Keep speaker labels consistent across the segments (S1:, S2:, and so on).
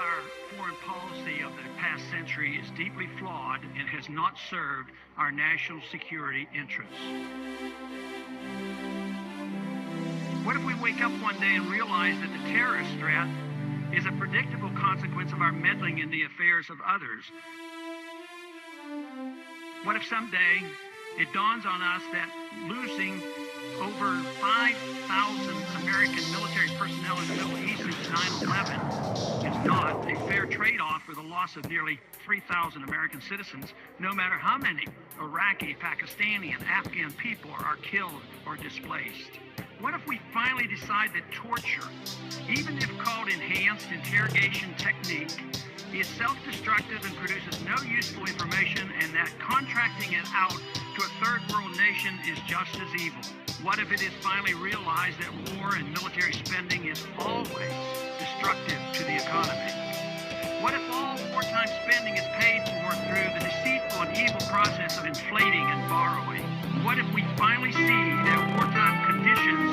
S1: our foreign policy of the past century is deeply flawed and has not served our national security interests. What if we wake up one day and realize that the terrorist threat is a predictable consequence of our meddling in the affairs of others? What if someday it dawns on us that losing over 5,000 American military personnel in the Middle East since 9/11 is not a fair trade-off for the loss of nearly 3,000 American citizens, no matter how many Iraqi, Pakistani, and Afghan people are killed or displaced? What if we finally decide that torture, even if called enhanced interrogation technique, is self-destructive and produces no useful information, and that contracting it out to a third world nation is just as evil? What if it is finally realized that war and military spending is always destructive to the economy? What if all wartime spending is paid for through the deceitful and evil process of inflating and borrowing? What if we finally see that wartime conditions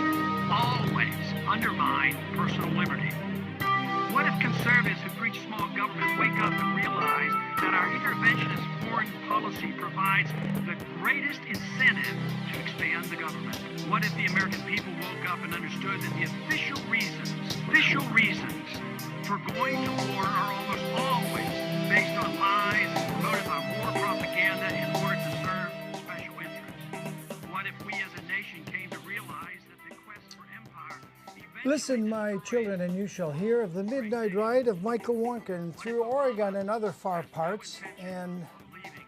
S1: always undermine personal liberty? What if conservatives who preach small government wake up and realize that our interventionist foreign policy provides the greatest incentive to expand the government? What if the American people woke up and understood that the official reasons for going to war are almost always based on lies promoted by war propaganda in order to serve special interests? What if we as a nation came to realize that the quest for empire...
S2: Listen, my children, and you shall hear of the midnight ride of Michael Warnken through Oregon and other far parts. And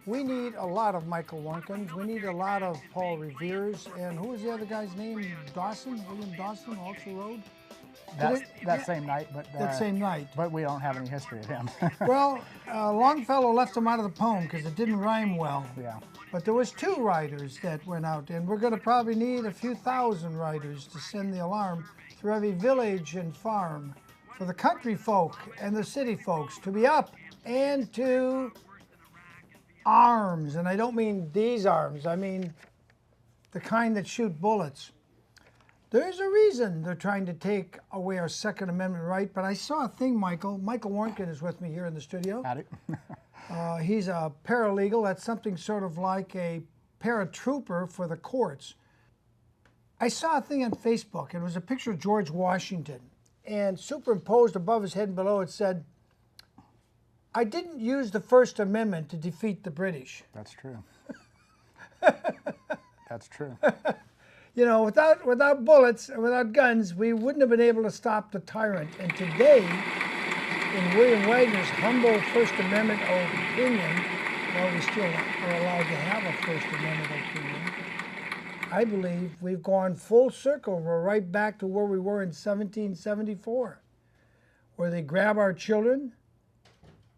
S2: we need a lot of Michael Warnkens. We need a lot of Paul Revere's. And who was the other guy's name? Dawson? William Dawson also rode?
S3: That same night, but
S2: that same night.
S3: But we don't have any history of him.
S2: Well, Longfellow left him out of the poem because it didn't rhyme well.
S3: Yeah.
S2: But there was 2 riders that went out, and we're going to probably need a few thousand riders to send the alarm through every village and farm for the country folk and the city folks to be up and to arms. And I don't mean these arms, I mean the kind that shoot bullets. There's a reason they're trying to take away our Second Amendment right, but I saw a thing, Michael. Michael Warnken is with me here in the studio.
S3: Howdy.
S2: He's a paralegal. That's something sort of like a paratrooper for the courts. I saw a thing on Facebook. It was a picture of George Washington, and superimposed above his head and below it said, "I didn't use the First Amendment to defeat the British."
S3: That's true. That's true.
S2: You know, without bullets and without guns, we wouldn't have been able to stop the tyrant. And today, in William Wagner's humble First Amendment opinion, while we still are allowed to have a First Amendment opinion, I believe we've gone full circle. We're right back to where we were in 1774, where they grab our children,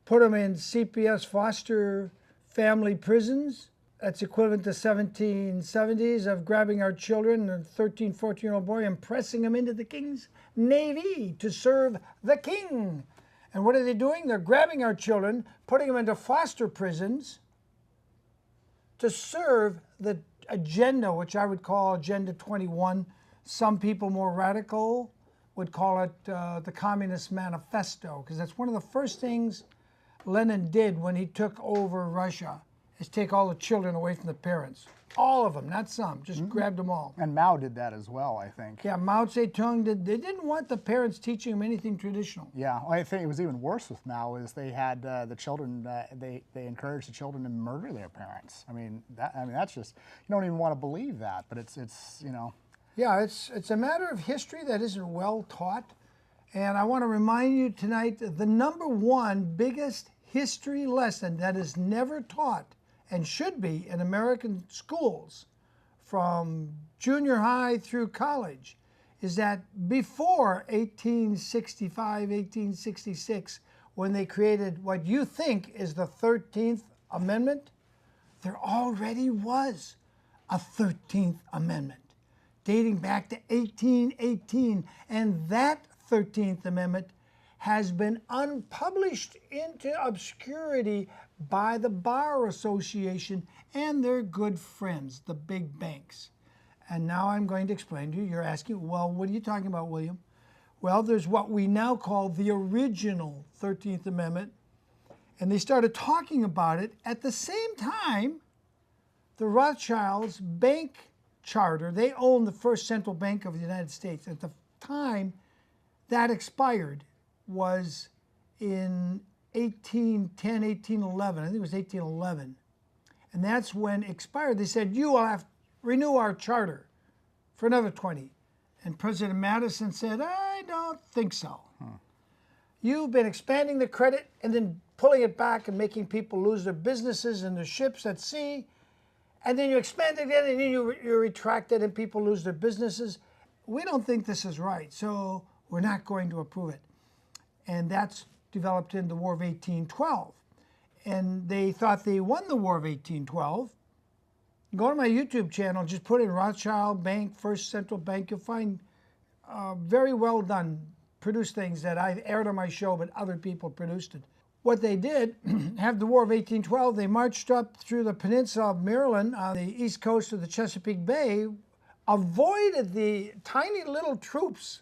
S2: put them in CPS foster family prisons. That's equivalent to 1770s of grabbing our children, a 13, 14-year-old boy, and pressing them into the King's Navy to serve the King. And what are they doing? They're grabbing our children, putting them into foster prisons to serve the agenda, which I would call Agenda 21. Some people more radical would call it the Communist Manifesto, because that's one of the first things Lenin did when he took over Russia, is take all the children away from the parents. All of them, not some, just grabbed them all.
S3: And Mao did that as well, I think.
S2: Yeah, Mao Zedong did. They didn't want the parents teaching them anything traditional.
S3: Yeah, well, I think it was even worse with Mao, is they had the children, they encouraged the children to murder their parents. I mean, that's just, you don't even want to believe that, but it's you know.
S2: Yeah, it's a matter of history that isn't well taught. And I want to remind you tonight, the #1 biggest history lesson that is never taught and should be in American schools from junior high through college is that before 1865, 1866, when they created what you think is the 13th Amendment, there already was a 13th Amendment dating back to 1818. And that 13th Amendment has been unpublished into obscurity by the Bar Association and their good friends, the big banks. And now I'm going to explain to you. You're asking, well, what are you talking about, William? Well, there's what we now call the original 13th Amendment, and they started talking about it at the same time the Rothschilds' bank charter, they owned the first central bank of the United States. At the time that expired was in 1810, 1811. I think it was 1811. And that's when it expired. They said, you will have to renew our charter for another 20. And President Madison said, I don't think so. You've been expanding the credit and then pulling it back and making people lose their businesses and their ships at sea. And then you expand it again and then you retract it and people lose their businesses. We don't think this is right, so we're not going to approve it. And that's developed in the War of 1812. And they thought they won the War of 1812. Go to my YouTube channel, just put in Rothschild Bank, First Central Bank. You'll find very well done, produced things that I've aired on my show, but other people produced it. What they did, have the War of 1812, they marched up through the peninsula of Maryland on the east coast of the Chesapeake Bay, avoided the tiny little troops,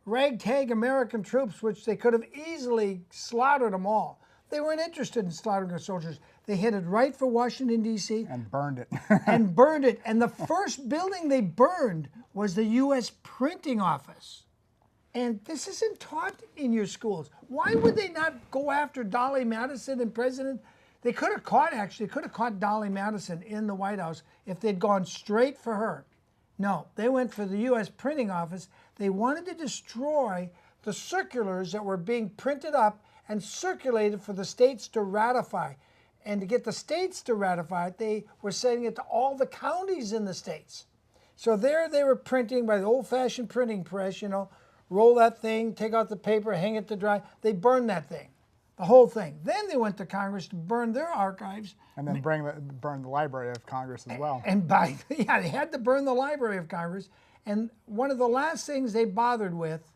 S2: ragtag American troops, which they could have easily slaughtered them all. They weren't interested in slaughtering their soldiers. They headed right for Washington, D.C.
S3: And burned it.
S2: and burned it. And the first building they burned was the U.S. Printing Office. And this isn't taught in your schools. Why would they not go after Dolly Madison and President? They could have caught Dolly Madison in the White House if they'd gone straight for her. No, they went for the U.S. Printing Office. They wanted to destroy the circulars that were being printed up and circulated for the states to ratify. And to get the states to ratify it, they were sending it to all the counties in the states. So there they were printing by the old-fashioned printing press, you know, roll that thing, take out the paper, hang it to dry. They burned that thing, the whole thing. Then they went to Congress to burn their archives.
S3: And then burn the Library of Congress as well.
S2: And they had to burn the Library of Congress. And one of the last things they bothered with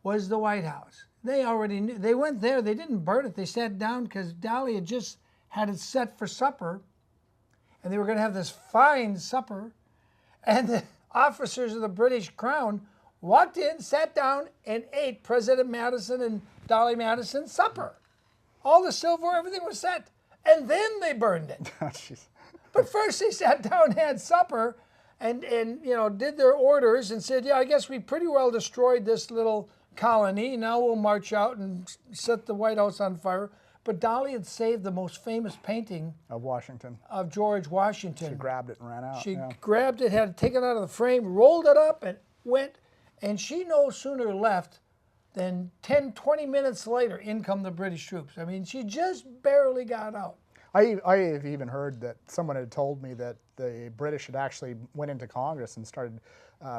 S2: was the White House. They already knew. They went there. They didn't burn it. They sat down because Dolly had just had it set for supper. And they were going to have this fine supper. And the officers of the British Crown walked in, sat down, and ate President Madison and Dolly Madison's supper. All the silverware, everything was set. And then they burned it.
S3: Oh, jeez.
S2: But first they sat down, had supper, and you know, did their orders and said, yeah, I guess we pretty well destroyed this little colony. Now we'll march out and set the White House on fire. But Dolly had saved the most famous painting
S3: Of Washington.
S2: of George Washington.
S3: She grabbed it and ran out.
S2: She
S3: yeah.
S2: grabbed it, had it taken out of the frame, rolled it up, and went. And she no sooner left than 10, 20 minutes later, in come the British troops. I mean, she just barely got out.
S3: I have even heard that someone had told me that the British had actually went into Congress and started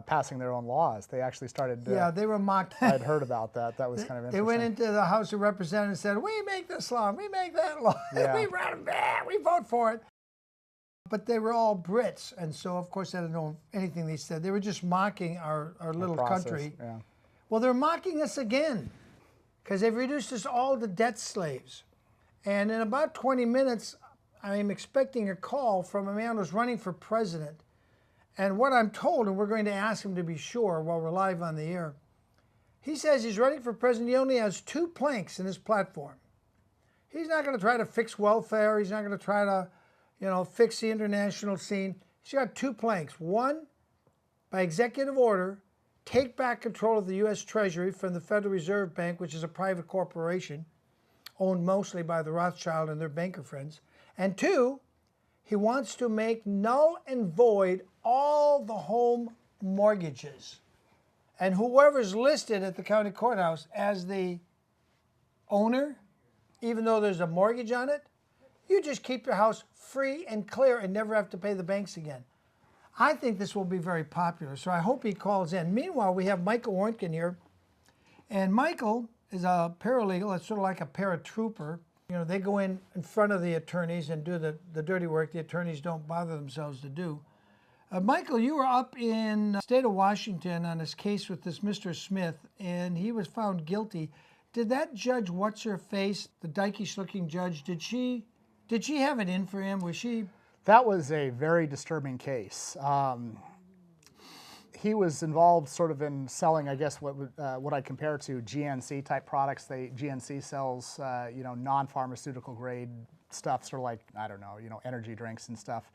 S3: passing their own laws. They actually started.
S2: Yeah, they were mocked.
S3: I'd heard about that. That was kind of interesting.
S2: They went into the House of Representatives and said, we make this law, we make that law,
S3: Yeah.
S2: we vote for it. But they were all Brits, and so of course I don't know anything they said. They were just mocking our little
S3: process,
S2: country.
S3: Yeah.
S2: Well, they're mocking us again because they've reduced us all to debt slaves. And in about 20 minutes, I'm expecting a call from a man who's running for president. And what I'm told, and we're going to ask him to be sure while we're live on the air, he says he's running for president. He only has 2 planks in his platform. He's not going to try to fix welfare. He's not going to try to, you know, fix the international scene. He's got 2 planks. One, by executive order, take back control of the U.S. Treasury from the Federal Reserve Bank, which is a private corporation owned mostly by the Rothschild and their banker friends. And 2, he wants to make null and void all the home mortgages. And whoever's listed at the county courthouse as the owner, even though there's a mortgage on it, you just keep your house free and clear and never have to pay the banks again. I think this will be very popular, so I hope he calls in. Meanwhile, we have Michael Warnken here, and Michael is a paralegal. It's sort of like a paratrooper. You know, they go in front of the attorneys and do the dirty work the attorneys don't bother themselves to do. Michael, you were up in the state of Washington on this case with this Mr. Smith, and he was found guilty. Did that judge, what's-her-face, the dykish-looking judge, did she have it in for him? Was she?
S3: That was a very disturbing case. he was involved sort of in selling, I guess, what I compare to GNC type products. GNC sells, non-pharmaceutical grade stuff, sort of like, I don't know, energy drinks and stuff.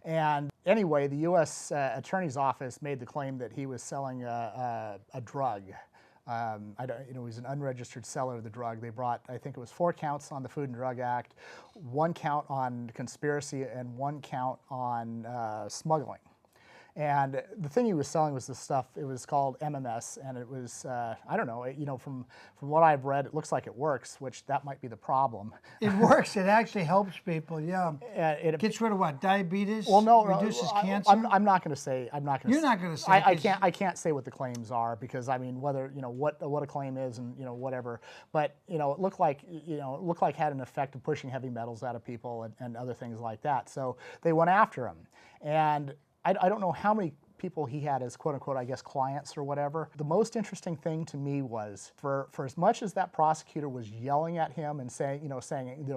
S3: And anyway, the U.S. Attorney's Office made the claim that he was selling a drug. He was an unregistered seller of the drug. They brought, I think it was 4 counts on the Food and Drug Act, 1 count on conspiracy, and 1 count on smuggling. And the thing he was selling was this stuff. It was called MMS, and it was, I don't know, from what I've read, it looks like it works, which that might be the problem.
S2: It works. It actually helps people. Yeah.
S3: It
S2: gets rid of what? Diabetes?
S3: Well, no,
S2: reduces cancer.
S3: I'm not going to say. I'm not going to.
S2: You're not going to say.
S3: I can't say what the claims are because I mean whether what a claim is and whatever. But it looked like it had an effect of pushing heavy metals out of people and other things like that. So they went after him, and I don't know how many people he had as quote unquote, I guess, clients or whatever. The most interesting thing to me was for as much as that prosecutor was yelling at him and saying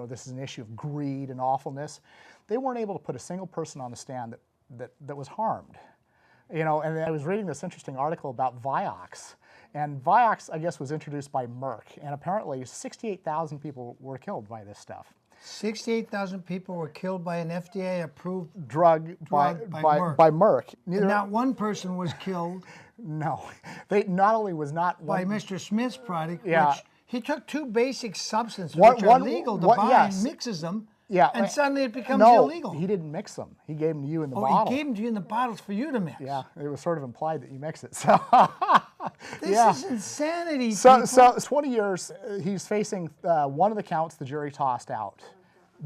S3: this is an issue of greed and awfulness, they weren't able to put a single person on the stand that was harmed. And I was reading this interesting article about Vioxx. And Vioxx, I guess, was introduced by Merck, and apparently 68,000 people were killed by this stuff.
S2: 68,000 people were killed by an FDA-approved
S3: drug by Merck.
S2: And not one person was killed.
S3: No, they not only was not
S2: by Mr. Smith's product,
S3: yeah.
S2: which he took 2 basic substances which are legal to buy
S3: yes.
S2: and mixes them.
S3: Yeah,
S2: and suddenly it becomes
S3: no,
S2: illegal.
S3: He didn't mix them. He gave them to you in the bottle.
S2: Oh, he gave them to you in the bottles for you to mix.
S3: Yeah, it was sort of implied that you mix it. So
S2: this is insanity.
S3: So 20 years. He's facing one of the counts the jury tossed out,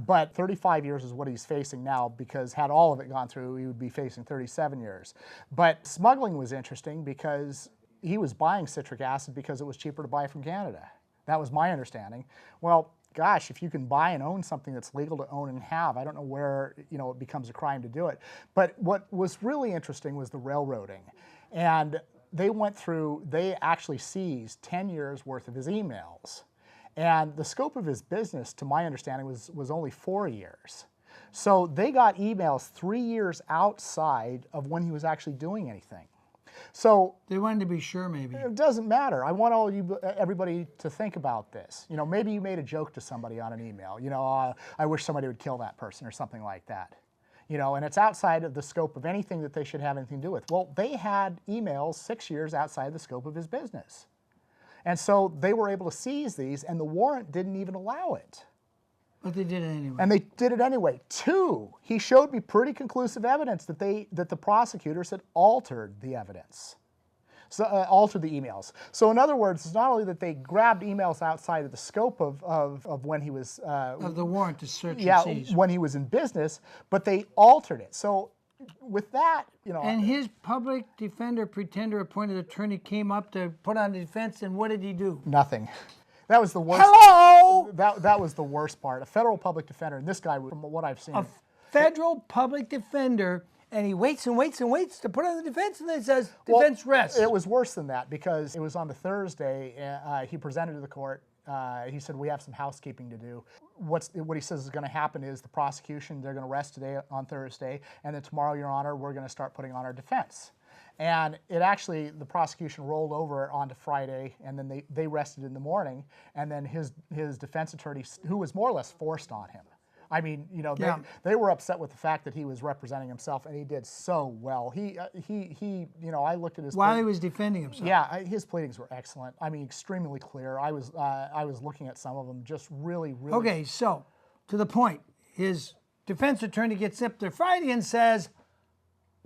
S3: but 35 years is what he's facing now because had all of it gone through, he would be facing 37 years. But smuggling was interesting because he was buying citric acid because it was cheaper to buy from Canada. That was my understanding. Well, gosh, if you can buy and own something that's legal to own and have, I don't know where it becomes a crime to do it. But what was really interesting was the railroading. And they actually seized 10 years worth of his emails. And the scope of his business, to my understanding, was only 4 years. So they got emails 3 years outside of when he was actually doing anything. So
S2: they wanted to be sure, maybe.
S3: It doesn't matter. I want everybody to think about this. Maybe you made a joke to somebody on an email. I wish somebody would kill that person or something like that. And it's outside of the scope of anything that they should have anything to do with. Well, they had emails 6 years outside the scope of his business. And so they were able to seize these, and the warrant didn't even allow it.
S2: But they did it anyway.
S3: And they did it anyway. 2, he showed me pretty conclusive evidence that the prosecutors had altered the evidence. So altered the emails. So in other words, it's not only that they grabbed emails outside of the scope of when he was
S2: of the warrant to search and seize.
S3: When he was in business, but they altered it. So with that,
S2: And his public defender, pretender appointed attorney came up to put on the defense, and what did he do?
S3: Nothing. That was the worst.
S2: Hello!
S3: That was the worst part. A federal public defender, and this guy, from what I've seen.
S2: A federal public defender, and he waits and waits and waits to put on the defense, and then says, defense rests.
S3: It was worse than that because it was on the Thursday. He presented to the court. He said, we have some housekeeping to do. What he says is going to happen is the prosecution, they're going to rest today on Thursday, and then tomorrow, Your Honor, we're going to start putting on our defense. And the prosecution rolled over onto Friday, and then they rested in the morning, and then his defense attorney, who was more or less forced on him. I mean, they were upset with the fact that he was representing himself, and he did so well. I looked at his
S2: while he was defending himself.
S3: Yeah, his pleadings were excellent. I mean, extremely clear. I was looking at some of them, just really.
S2: Okay, so to the point, his defense attorney gets up there Friday and says,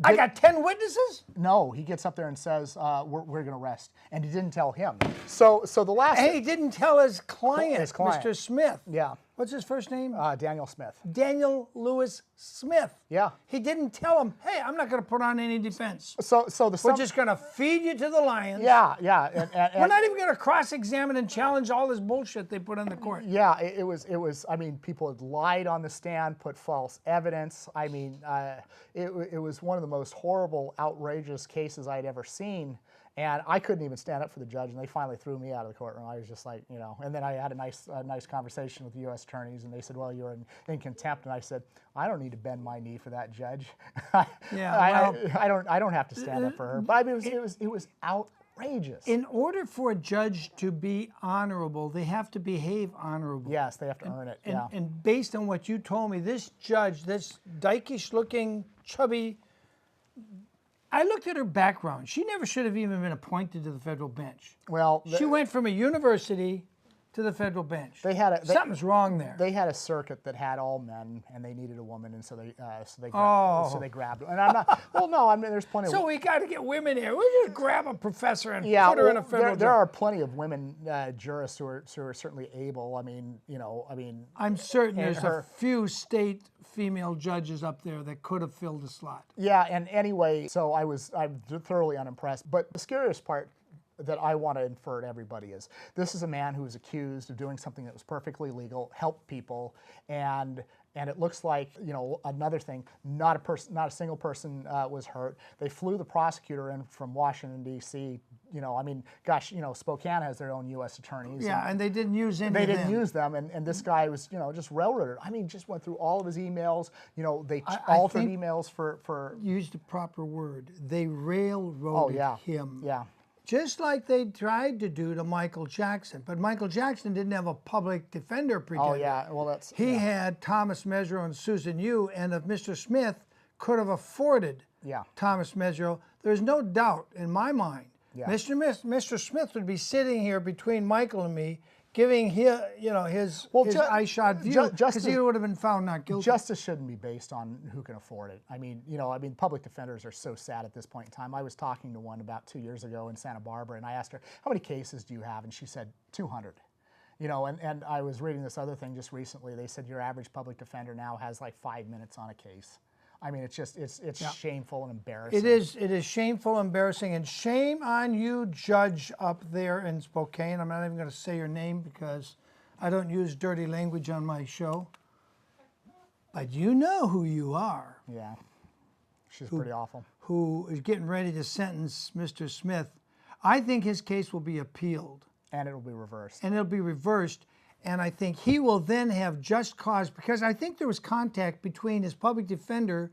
S2: I got 10 witnesses?
S3: No, he gets up there and says, we're going to rest. And he didn't tell him. So the last...
S2: And he didn't tell his client, Mr. Smith.
S3: Yeah.
S2: What's his first name?
S3: Daniel Smith.
S2: Daniel Lewis Smith.
S3: Yeah.
S2: He didn't tell him, hey, I'm not going to put on any defense.
S3: We're
S2: just going to feed you to the lions.
S3: Yeah. And
S2: we're not even going to cross-examine and challenge all this bullshit they put on the court.
S3: Yeah, it was. I mean, people had lied on the stand, put false evidence. I mean, it was one of the most horrible, outrageous cases I'd ever seen. And I couldn't even stand up for the judge, and they finally threw me out of the courtroom. I was just like, and then I had a nice conversation with the U.S. attorneys, and they said, well, you're in contempt. And I said, I don't need to bend my knee for that judge.
S2: Yeah,
S3: I don't have to stand up for her. But I mean, it was outrageous.
S2: In order for a judge to be honorable, they have to behave honorable.
S3: Yes, they have to earn it.
S2: And, and based on what you told me, this judge, this dykish-looking, chubby, I looked at her background. She never should have even been appointed to the federal bench.
S3: Well,
S2: She went from a university to the federal bench. Something's wrong there.
S3: They had a circuit that had all men, and they needed a woman, and so they grabbed her. And I'm not. Well, no, I mean there's plenty.
S2: So we got to get women here. We just grab a professor and put her in a federal.
S3: There are plenty of women jurists who are certainly able. I mean,
S2: I'm certain there's a few state female judges up there that could have filled the slot.
S3: Yeah, and anyway, so I'm thoroughly unimpressed. But the scariest part that I want to infer to everybody is this is a man who was accused of doing something that was perfectly legal, helped people, and it looks like another thing. Not a single person was hurt. They flew the prosecutor in from Washington D.C. I mean, gosh, Spokane has their own U.S. attorneys.
S2: Yeah, and they didn't use any of them.
S3: They didn't use them, and this guy was, just railroaded. I mean, just went through all of his emails. They altered emails for.
S2: Used the proper word. They railroaded him.
S3: Yeah.
S2: Just like they tried to do to Michael Jackson. But Michael Jackson didn't have a public defender pretender.
S3: Oh, yeah. Well,
S2: He had Thomas Mesereau and Susan Yu, and if Mr. Smith could have afforded Thomas Mesereau, there's no doubt in my mind, Mr. Smith would be sitting here between Michael and me, giving his eye shot view, because he would have been found not guilty.
S3: Justice shouldn't be based on who can afford it. I mean, public defenders are so sad at this point in time. I was talking to one about 2 years ago in Santa Barbara, and I asked her, how many cases do you have? And she said, 200. And I was reading this other thing just recently. They said your average public defender now has like 5 minutes on a case. I mean, it's shameful and embarrassing.
S2: It is shameful, embarrassing, and shame on you, judge up there in Spokane. I'm not even going to say your name because I don't use dirty language on my show. But you know who you are.
S3: Yeah, she's pretty awful.
S2: Who is getting ready to sentence Mr. Smith. I think his case will be appealed.
S3: And it'll be reversed.
S2: And I think he will then have just cause, because I think there was contact between his public defender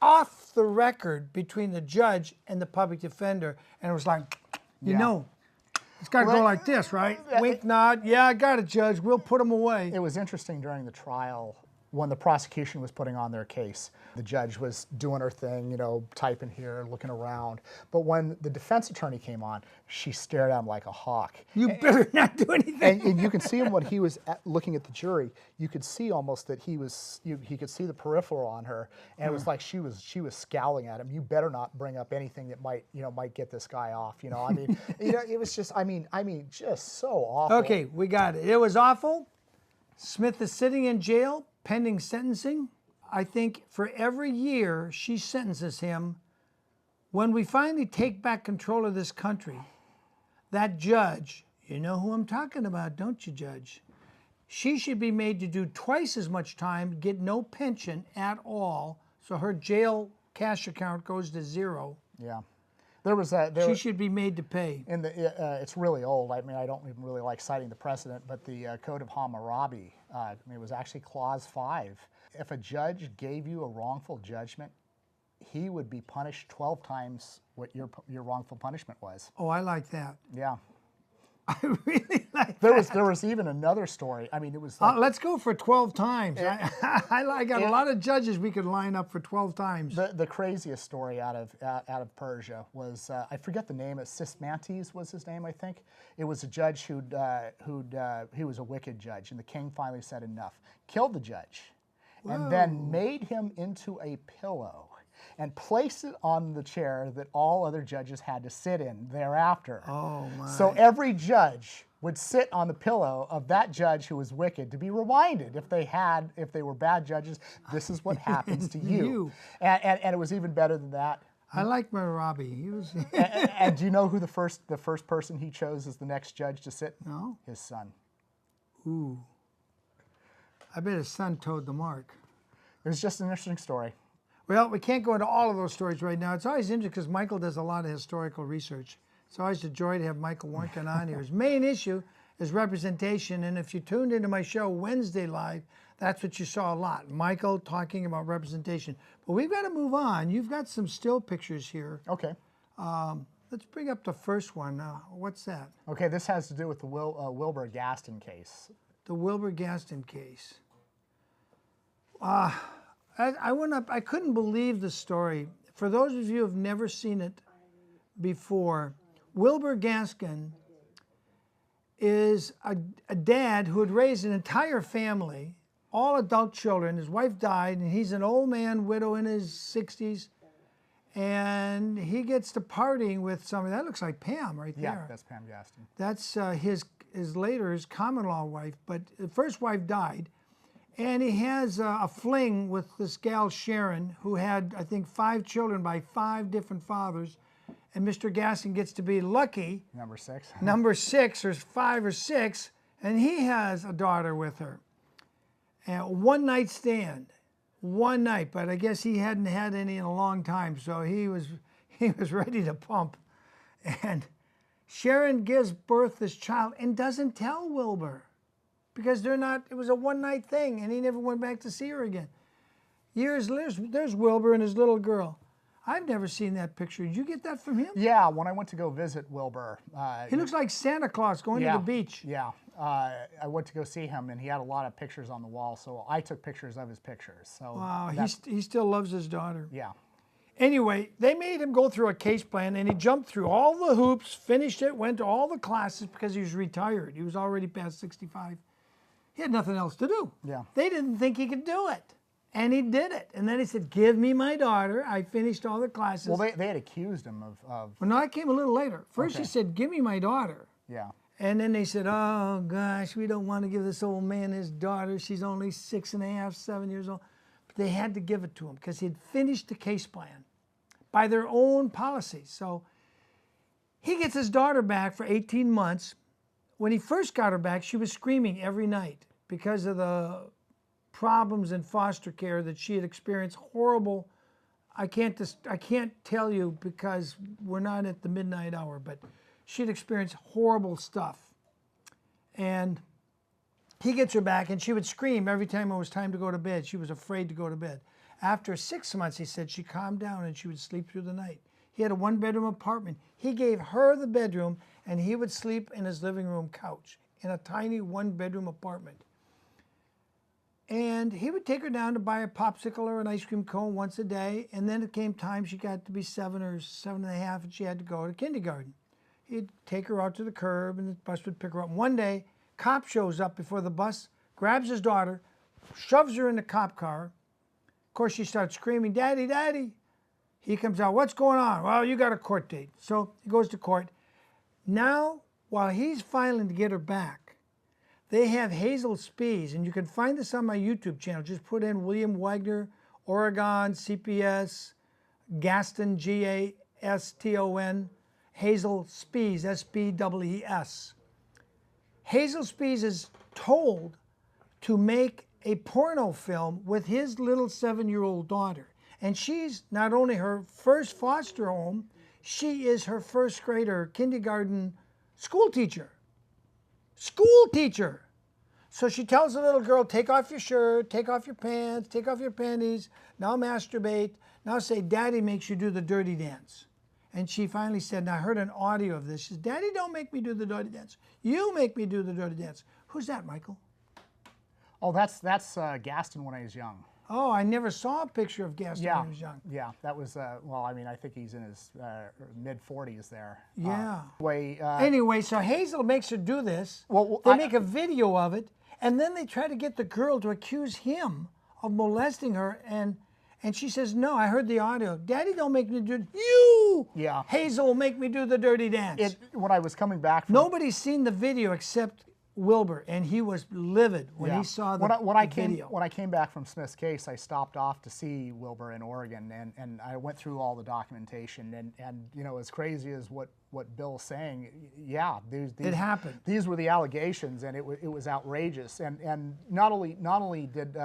S2: off the record between the judge and the public defender. And it was like, it's got to go like this, right? Wink, nod. Yeah, I got it, Judge. We'll put him away.
S3: It was interesting during the trial when the prosecution was putting on their case. The judge was doing her thing, typing here, looking around. But when the defense attorney came on, she stared at him like a hawk.
S2: You better not do anything.
S3: And you can see him when he was looking at the jury. You could see almost that he could see the peripheral on her, and it was like she was scowling at him. You better not bring up anything that might get this guy off. I mean, it was just, I mean, just so awful.
S2: Okay, we got it. It was awful. Smith is sitting in jail pending sentencing. I think for every year she sentences him, when we finally take back control of this country, that judge, you know who I'm talking about, don't you, Judge? She should be made to do twice as much time, get no pension at all, so her jail cash account goes to zero.
S3: Yeah. She
S2: should be made to pay.
S3: It's really old. I mean, I don't even really like citing the precedent, but the Code of Hammurabi, it was actually Clause 5. If a judge gave you a wrongful judgment, he would be punished 12 times what your wrongful punishment was.
S2: Oh, I like that.
S3: Yeah.
S2: I really like that.
S3: There was even another story. I mean, it was like,
S2: let's go for 12 times. I got a lot of judges we could line up for 12 times.
S3: The craziest story out of Persia was, I forget the name, Sismantes was his name, I think. It was a judge he was a wicked judge, and the king finally said enough, killed the judge, and then made him into a pillow and placed it on the chair that all other judges had to sit in thereafter.
S2: Oh my.
S3: So every judge would sit on the pillow of that judge who was wicked to be reminded if they were bad judges, this is what happens to you. And it was even better than that.
S2: I like Marabi. He was
S3: and do you know who the first person he chose as the next judge to sit?
S2: No.
S3: His son.
S2: Ooh. I bet his son toed the mark.
S3: It was just an interesting story.
S2: Well, we can't go into all of those stories right now. It's always interesting because Michael does a lot of historical research. It's always a joy to have Michael Warnken on here. His main issue is representation, and if you tuned into my show Wednesday live, that's what you saw a lot. Michael talking about representation. But we've got to move on. You've got some still pictures here.
S3: Okay.
S2: Let's bring up the first one. What's that?
S3: Okay, this has to do with the Wilbur Gaston case.
S2: The Wilbur Gaston case. I couldn't believe the story. For those of you who have never seen it before, Wilbur Gaston is a dad who had raised an entire family, all adult children. His wife died, and he's an old man, widow in his 60s. And he gets to partying with somebody. That looks like Pam right there.
S3: Yeah, that's Pam Gaston.
S2: That's his common-law wife. But the first wife died. And he has a fling with this gal Sharon, who had, I think, 5 children by 5 different fathers. And Mr. Gaston gets to be lucky.
S3: Number 6.
S2: Number 6 or 5 or 6. And he has a daughter with her. And one night stand. One night, but I guess he hadn't had any in a long time, so he was ready to pump. And Sharon gives birth this child and doesn't tell Wilbur because it was a one-night thing, and he never went back to see her again. Years later, there's Wilbur and his little girl. I've never seen that picture. Did you get that from him?
S3: Yeah, when I went to go visit Wilbur.
S2: He looks like Santa Claus going to the beach.
S3: Yeah, I went to go see him, and he had a lot of pictures on the wall, so I took pictures of his pictures. So
S2: wow, he still loves his daughter.
S3: Yeah.
S2: Anyway, they made him go through a case plan, and he jumped through all the hoops, finished it, went to all the classes because he was retired. He was already past 65. He had nothing else to do.
S3: Yeah.
S2: They didn't think he could do it. And he did it. And then he said, give me my daughter. I finished all the classes.
S3: Well, they had accused him of
S2: Well, no, that came a little later. First
S3: Okay.
S2: he said, give me my daughter.
S3: yeah.
S2: And then they said, oh, gosh, we don't want to give this old man his daughter. She's only 6.5, 7 years old. But they had to give it to him because he had finished the case plan by their own policies. So he gets his daughter back for 18 months. When he first got her back, she was screaming every night because of the problems in foster care that she had experienced. Horrible. I can't tell you because we're not at the midnight hour, but she'd experienced horrible stuff. And he gets her back, and she would scream every time it was time to go to bed. She was afraid to go to bed. After 6 months, he said, she calmed down and she would sleep through the night. He had a 1-bedroom apartment. He gave her the bedroom, and he would sleep in his living room couch in a tiny 1-bedroom apartment. And he would take her down to buy a popsicle or an ice cream cone once a day. And then it came time she got to be 7 or 7.5, and she had to go to kindergarten. He'd take her out to the curb, and the bus would pick her up. One day, cop shows up before the bus, grabs his daughter, shoves her in the cop car. Of course, she starts screaming, Daddy, Daddy. He comes out, what's going on? Well, you got a court date. So he goes to court. Now, while he's filing to get her back, they have Hazel Spies, and you can find this on my YouTube channel. Just put in William Wagner, Oregon, CPS, Gaston, Gaston, Hazel Spies, S-P-E-E-S. Hazel Spies is told to make a porno film with his little 7-year-old daughter. And she's not only her first foster home, she is her first grader, kindergarten school teacher. School teacher. So she tells the little girl, take off your shirt, take off your pants, take off your panties, now masturbate, now say, Daddy makes you do the dirty dance. And she finally said, and I heard an audio of this, she says, Daddy, don't make me do the dirty dance. You make me do the dirty dance. Who's that, Michael?
S3: Oh, that's Gaston when I was young.
S2: Oh, I never saw a picture of Gaston
S3: Yeah,
S2: when he was young.
S3: yeah, that was, well, I mean, I think he's in his mid-40s there.
S2: Yeah.
S3: Anyway,
S2: Anyway, so Hazel makes her do this.
S3: Well,
S2: They make a video of it, and then they try to get the girl to accuse him of molesting her, and she says, no, I heard the audio. Daddy, don't make me do it. You,
S3: Yeah.
S2: Hazel, will make me do the dirty dance.
S3: when I was coming back from
S2: Nobody's seen the video except Wilbur, and he was livid when he saw the video.
S3: When I came back from Smith's case, I stopped off to see Wilbur in Oregon, and I went through all the documentation, and you know, as crazy as what what Bill's saying, yeah,
S2: It happened.
S3: These were the allegations, and it was outrageous. And not only did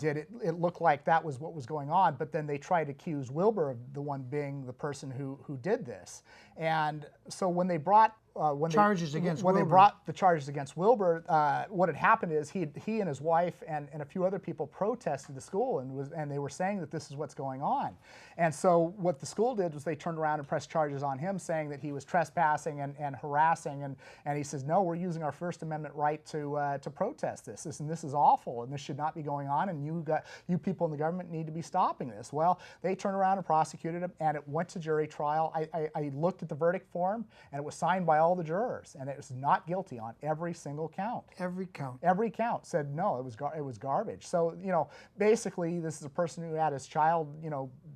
S3: it look like that was what was going on, but then they tried to accuse Wilbur of the one being the person who did this. And so when they brought when they brought the charges against Wilbur, what had happened is he and his wife and a few other people protested the school and they were saying that this is what's going on. And so what the school did was they turned around and pressed charges on him, saying that he was trespassing and harassing. And he says, no, we're using our First Amendment right to protest this. This is awful, and this should not be going on. And you people in the government need to be stopping this. Well, they turned around and prosecuted him, and it went to jury trial. I looked at the verdict form, and it was signed by all the jurors, and it was not guilty on every single count.
S2: Every count.
S3: Every count said no, it was garbage. So, basically this is a person who had his child,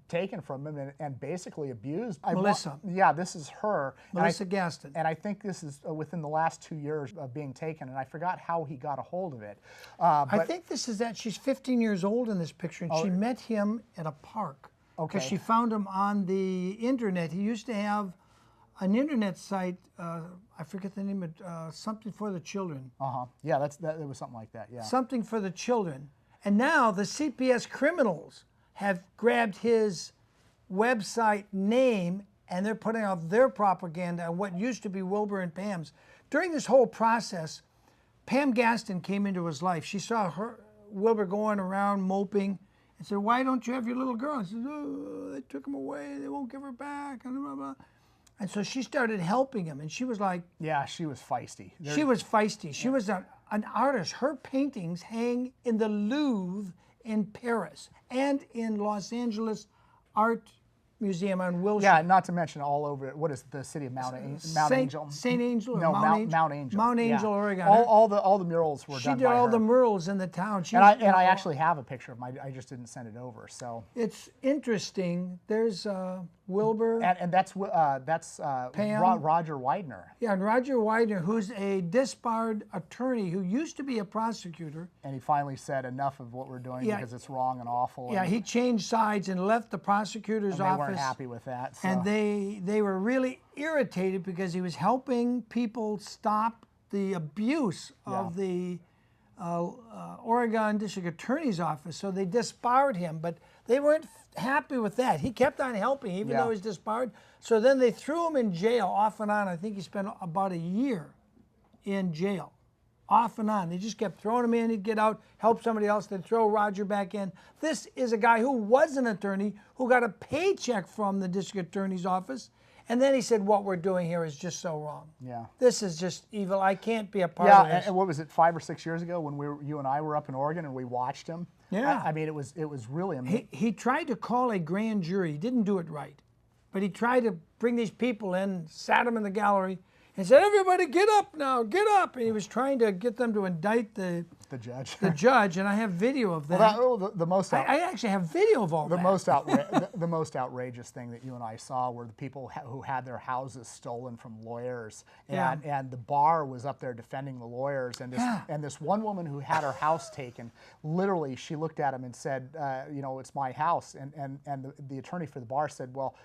S3: taken from him and basically abused.
S2: Melissa.
S3: Yeah, this is her.
S2: Melissa Gaston.
S3: And I think this is within the last 2 years of being taken, and I forgot how he got a hold of it.
S2: I think this is that she's 15 years old in this picture, and she met him at a park.
S3: Okay.
S2: Because she found him on the internet. He used to have an internet site, I forget the name of something for the children.
S3: Yeah, it was something like that, yeah.
S2: Something for the children. And now the CPS criminals have grabbed his website name, and they're putting out their propaganda on what used to be Wilbur and Pam's. During this whole process, Pam Gaston came into his life. She saw Wilbur going around moping and said, why don't you have your little girl? He said, oh, they took him away, they won't give her back, and blah, blah. And so she started helping him, and she was like...
S3: Yeah, she was feisty.
S2: She was feisty. She was an artist. Her paintings hang in the Louvre in Paris and in Los Angeles Art Museum on Wilshire.
S3: Yeah, not to mention all over, what is the city of Mount Angel?
S2: St. Angel? Or
S3: No,
S2: Mount
S3: Angel.
S2: Mount Angel,
S3: yeah.
S2: Oregon.
S3: All the murals were done by her.
S2: She did all the murals in the town.
S3: I actually have a picture of them. I just didn't send it over. So
S2: it's interesting. There's Wilbur.
S3: And that's
S2: Pam.
S3: Roger Widener.
S2: Yeah, and Roger Widener, who's a disbarred attorney who used to be a prosecutor.
S3: And he finally said enough of what we're doing because it's wrong and awful.
S2: Yeah, he changed sides and left the prosecutor's office.
S3: They weren't happy with that. So.
S2: And they were really irritated because he was helping people stop the abuse of the Oregon District Attorney's Office. So they disbarred him, but they weren't happy with that. He kept on helping even though he was disbarred. So then they threw him in jail off and on. I think he spent about a year in jail. Off and on. They just kept throwing him in, he'd get out, help somebody else, they'd throw Roger back in. This is a guy who was an attorney, who got a paycheck from the district attorney's office, and then he said, what we're doing here is just so wrong.
S3: Yeah.
S2: This is just evil. I can't be a part of this.
S3: And what was it, 5 or 6 years ago when you and I were up in Oregon and we watched him?
S2: Yeah.
S3: I mean, it was really amazing.
S2: He tried to call a grand jury. He didn't do it right. But he tried to bring these people in, sat them in the gallery, and said, everybody get up now, get up. And he was trying to get them to indict the
S3: judge.
S2: The judge, and I have video of that. I actually have video of all that.
S3: The most outrageous thing that you and I saw were the people who had their houses stolen from lawyers. And the bar was up there defending the lawyers. And this one woman who had her house taken, literally, she looked at him and said, it's my house. And the attorney for the bar said, well,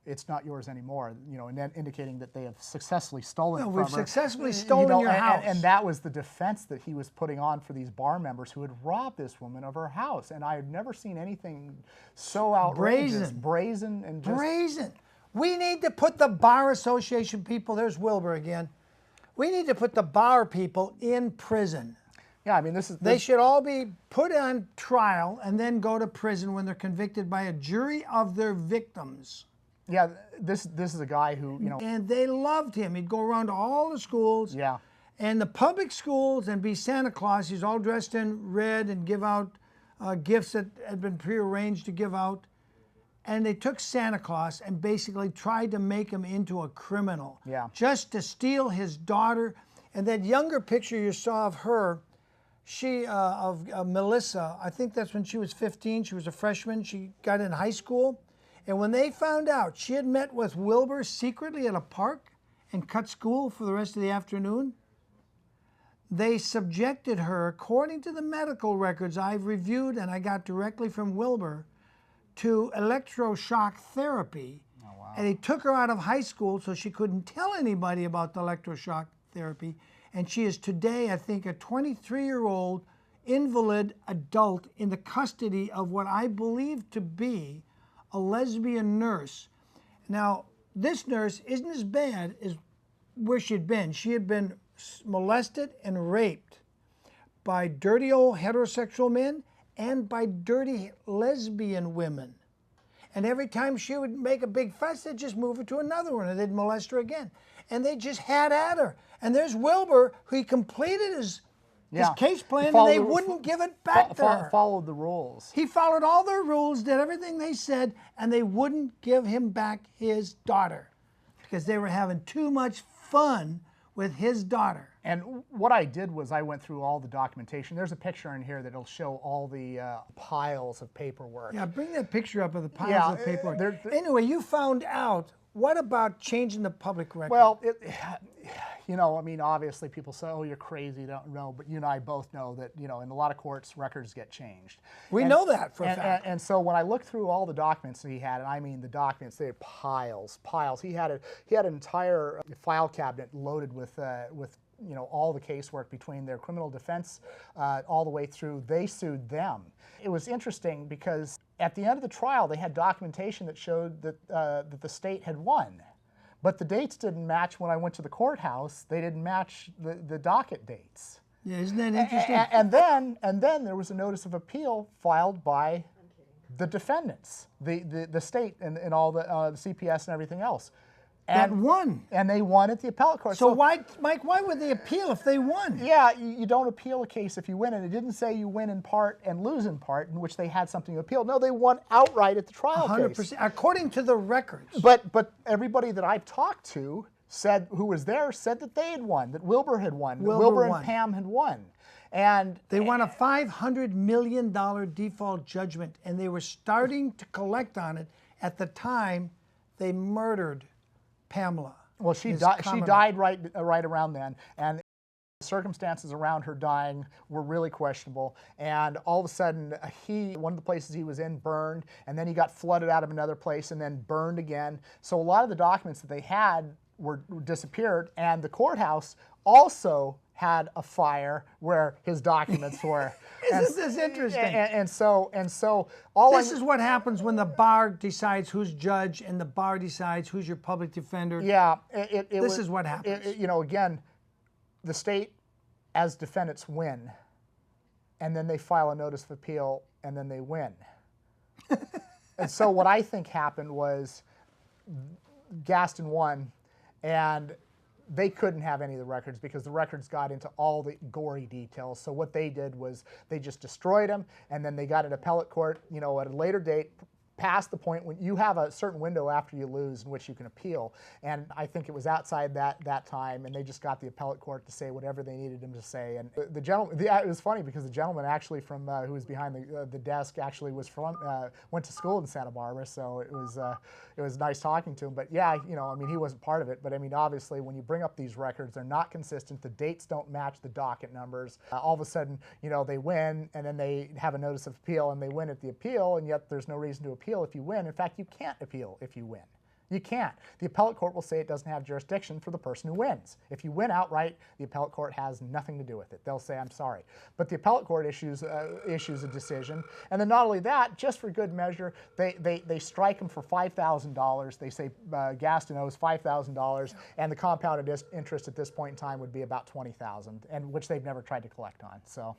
S3: it's not yours anymore, and then indicating that they have successfully stolen from her.
S2: We've successfully stolen your house.
S3: And that was the defense that he was putting on for these bar members who had robbed this woman of her house. And I had never seen anything so outrageous. Brazen. And just...
S2: Brazen. We need to put the Bar Association people, there's Wilbur again, we need to put the bar people in prison.
S3: Yeah, I mean,
S2: They should all be put on trial and then go to prison when they're convicted by a jury of their victims.
S3: Yeah, this is a guy who,
S2: And they loved him. He'd go around to all the schools.
S3: Yeah.
S2: And the public schools and be Santa Claus. He's all dressed in red and give out gifts that had been prearranged to give out. And they took Santa Claus and basically tried to make him into a criminal.
S3: Yeah.
S2: Just to steal his daughter. And that younger picture you saw of her, of Melissa, I think that's when she was 15. She was a freshman. She got in high school. And when they found out she had met with Wilbur secretly at a park and cut school for the rest of the afternoon, they subjected her, according to the medical records I've reviewed and I got directly from Wilbur, to electroshock therapy And they took her out of high school so she couldn't tell anybody about the electroshock therapy. And she is today, I think, a 23-year-old invalid adult in the custody of what I believe to be a lesbian nurse. Now, this nurse isn't as bad as where she'd been. She had been molested and raped by dirty old heterosexual men and by dirty lesbian women. And every time she would make a big fuss, they'd just move her to another one and they'd molest her again. And they just had at her. And there's Wilbur, who he completed his case plan, and they wouldn't give it back to her.
S3: Followed the rules.
S2: He followed all their rules, did everything they said, and they wouldn't give him back his daughter because they were having too much fun with his daughter.
S3: And what I did was I went through all the documentation. There's a picture in here that'll show all the piles of paperwork.
S2: Yeah, bring that picture up of the piles of paperwork. Anyway, you found out, what about changing the public record?
S3: Well, you know, I mean, obviously people say, oh, you're crazy, don't know, but you and I both know that, you know, in a lot of courts, records get changed.
S2: We know that for a fact.
S3: And so when I looked through all the documents that he had, and I mean the documents, they had piles. He had an entire file cabinet loaded with you know, all the casework between their criminal defense all the way through. They sued them. It was interesting because at the end of the trial, they had documentation that showed that, that the state had won. But the dates didn't match when I went to the courthouse. They didn't match the docket dates.
S2: Yeah, isn't that interesting?
S3: And then there was a notice of appeal filed by the defendants, the state and all the CPS and everything else.
S2: That won.
S3: And they won at the appellate court.
S2: So why, Mike, why would they appeal if they won?
S3: Yeah, you don't appeal a case if you win, and it didn't say you win in part and lose in part, in which they had something to appeal. No, they won outright at the trial
S2: 100%,
S3: case.
S2: according to the records.
S3: But everybody that I've talked to said, who was there, said that they had won, that Wilbur had won, that Wilbur and Pam had won. And
S2: they won a $500 million default judgment, and they were starting to collect on it at the time they murdered Pamela.
S3: Well, she died right around then, and the circumstances around her dying were really questionable. And all of a sudden, one of the places he was in burned, and then he got flooded out of another place and then burned again. So a lot of the documents that they had were disappeared, and the courthouse also had a fire where his documents were.
S2: Isn't this interesting?
S3: And so all
S2: this is what happens when the bar decides who's judge and the bar decides who's your public defender.
S3: Yeah,
S2: this is what happens.
S3: You know, again, the state as defendants win, and then they file a notice of appeal, and then they win. And so what I think happened was Gaston won, and they couldn't have any of the records because the records got into all the gory details. So what they did was they just destroyed them, and then they got an appellate court, you know, at a later date, past the point when you have a certain window after you lose in which you can appeal. And I think it was outside that time, and they just got the appellate court to say whatever they needed him to say. And the gentleman, it was funny because the gentleman actually from who was behind the desk actually was from went to school in Santa Barbara, so it was nice talking to him. But yeah, you know, I mean, he wasn't part of it, but I mean, obviously when you bring up these records, they're not consistent. The dates don't match the docket numbers. All of a sudden, you know, they win, and then they have a notice of appeal, and they win at the appeal, and yet there's no reason to appeal if you win. In fact, you can't appeal if you win. You can't. The appellate court will say it doesn't have jurisdiction for the person who wins. If you win outright, the appellate court has nothing to do with it. They'll say, I'm sorry. But the appellate court issues a decision. And then not only that, just for good measure, they strike him for $5,000. They say Gaston owes $5,000, and the compounded interest at this point in time would be about $20,000, and which they've never tried to collect on. So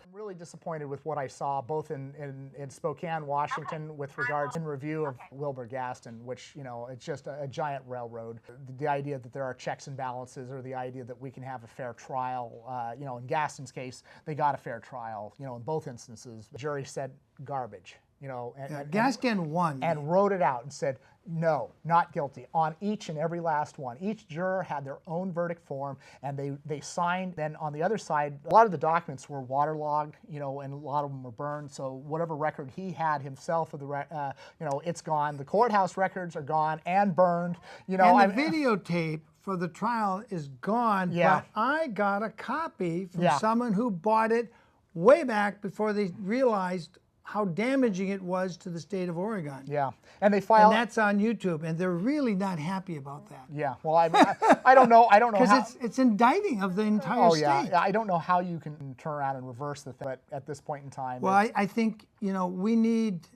S3: I'm really disappointed with what I saw both in Spokane, Washington, with regards in review of Wilbur Gaston, which, you know, it's just a giant railroad. The idea that there are checks and balances, or the idea that we can have a fair trial, you know, in Gaston's case, they got a fair trial, you know, in both instances. The jury said garbage, you know.
S2: Gaston won.
S3: And wrote it out and said, no, not guilty, on each and every last one. Each juror had their own verdict form, and they signed. Then on the other side, a lot of the documents were waterlogged, you know, and a lot of them were burned. So whatever record he had himself of the, you know, it's gone. The courthouse records are gone and burned. You know,
S2: and the videotape for the trial is gone.
S3: Yeah.
S2: But I got a copy from someone who bought it way back before they realized how damaging it was to the state of Oregon.
S3: Yeah, and they file.
S2: And that's on YouTube, and they're really not happy about that.
S3: Yeah, well, I don't know. I don't know how.
S2: Because it's indicting of the entire
S3: Oh
S2: state.
S3: yeah, I don't know how you can turn around and reverse the thing, but at this point in time.
S2: Well, I think, we need,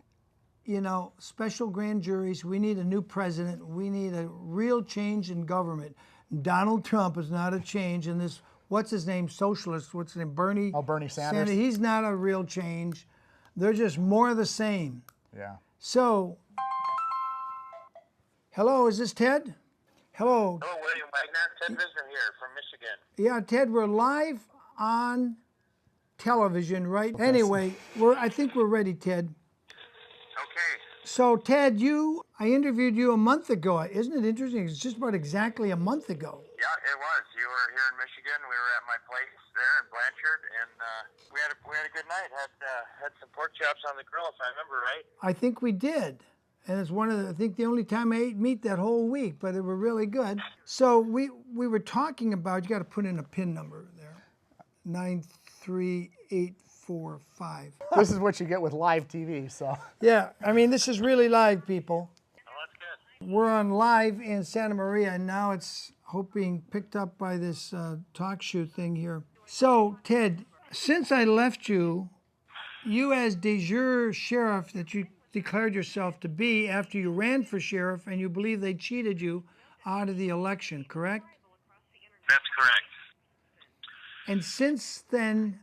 S2: special grand juries. We need a new president. We need a real change in government. Donald Trump is not a change, and this, what's his name, socialist, what's his name, Bernie?
S3: Oh, Bernie Sanders.
S2: He's not a real change. They're just more of the same.
S3: Yeah.
S2: So, hello, is this Ted? Hello.
S4: Hello, William Wagner. Ted Visner here from Michigan.
S2: Yeah, Ted, we're live on television, right? Anyway, I think we're ready, Ted.
S4: Okay.
S2: So, Ted, I interviewed you a month ago. Isn't it interesting? It's just about exactly a month ago.
S4: Yeah, it was. You were here in Michigan. We were at my place there in Blanchard, and we had a good night. Had some pork chops on the grill, if I remember right.
S2: I think we did. And it's I think the only time I ate meat that whole week, but they were really good. So we were talking about, you got to put in a PIN number there, 93845.
S3: This is what you get with live TV, so.
S2: Yeah, I mean, this is really live, people.
S4: Oh, that's good.
S2: We're on live in Santa Maria, and now it's being picked up by this talk show thing here. So, Ted, since I left you as de jure sheriff that you declared yourself to be after you ran for sheriff and you believe they cheated you out of the election, correct?
S4: That's correct.
S2: And since then,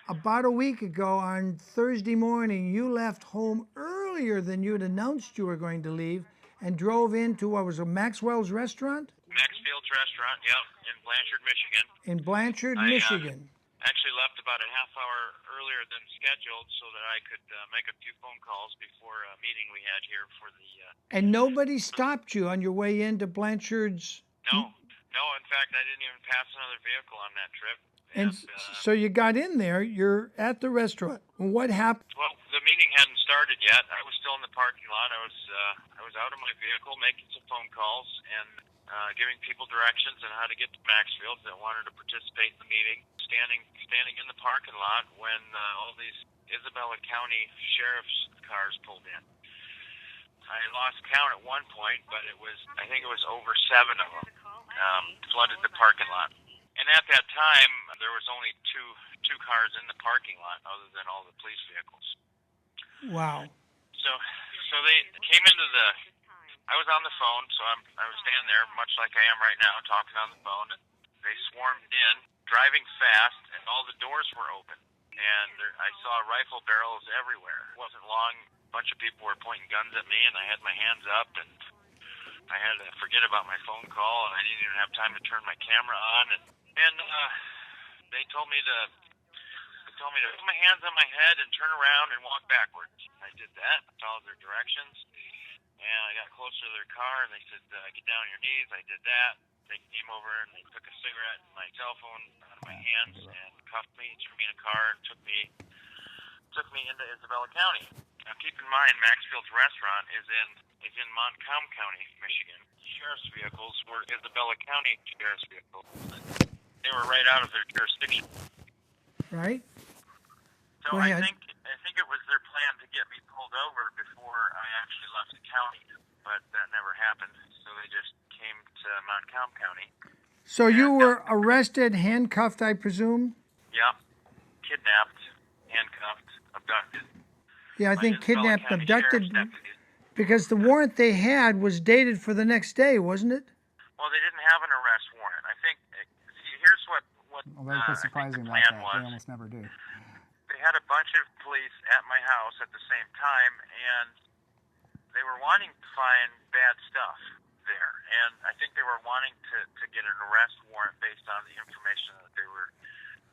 S2: about a week ago on Thursday morning, you left home earlier than you had announced you were going to leave and drove into, what was it, Maxwell's Restaurant?
S4: Maxfield's Restaurant, yep, in Blanchard, Michigan.
S2: In Blanchard, Michigan.
S4: Actually left about a half hour earlier than scheduled so that I could make a few phone calls before a meeting we had here for the...
S2: And nobody stopped you on your way into Blanchard's?
S4: No, in fact, I didn't even pass another vehicle on that trip.
S2: And so you got in there, you're at the restaurant. What happened?
S4: Well, the meeting hadn't started yet. I was still in the parking lot. I was out of my vehicle making some phone calls and giving people directions on how to get to Maxfield that wanted to participate in the meeting. Standing in the parking lot when all these Isabella County sheriff's cars pulled in. I lost count at one point, but I think it was over 7 of them flooded the parking lot. And at that time, there was only two cars in the parking lot, other than all the police vehicles.
S2: Wow.
S4: So they came into the. I was on the phone, so I was standing there, much like I am right now, talking on the phone. And they swarmed in, driving fast, and all the doors were open. And I saw rifle barrels everywhere. It wasn't long. A bunch of people were pointing guns at me, and I had my hands up, and I had to forget about my phone call, and I didn't even have time to turn my camera on. And they told me to put my hands on my head and turn around and walk backwards. I did that, followed their directions, and I got closer to their car, and they said, get down on your knees. I did that. They came over, and they took a cigarette and my cell phone out of my hands and cuffed me, threw me in a car, and took me into Isabella County. Now, keep in mind, Maxfield's Restaurant is in Montcalm County, Michigan. Sheriff's vehicles were Isabella County sheriff's vehicles. They were right out of their jurisdiction.
S2: Right?
S4: So
S2: Go ahead.
S4: I think it was their plan to get me pulled over before I actually left the county, but that never happened. So they just came to Montcalm County.
S2: So you were arrested, handcuffed, I presume?
S4: Yep. Kidnapped, handcuffed, abducted.
S2: Yeah, I
S4: by
S2: think
S4: Isabella
S2: kidnapped,
S4: County
S2: abducted,
S4: Sheriff's deputies.
S2: because the warrant they had was dated for the next day, wasn't it?
S4: Well, they didn't have an arrest warrant. I think. See, here's what
S3: Well, that was surprising
S4: the
S3: like
S4: plan
S3: that.
S4: was.
S3: They almost never do.
S4: They had a bunch of police at my house at the same time, and they were wanting to find bad stuff there. And I think they were wanting to get an arrest warrant based on the information that they were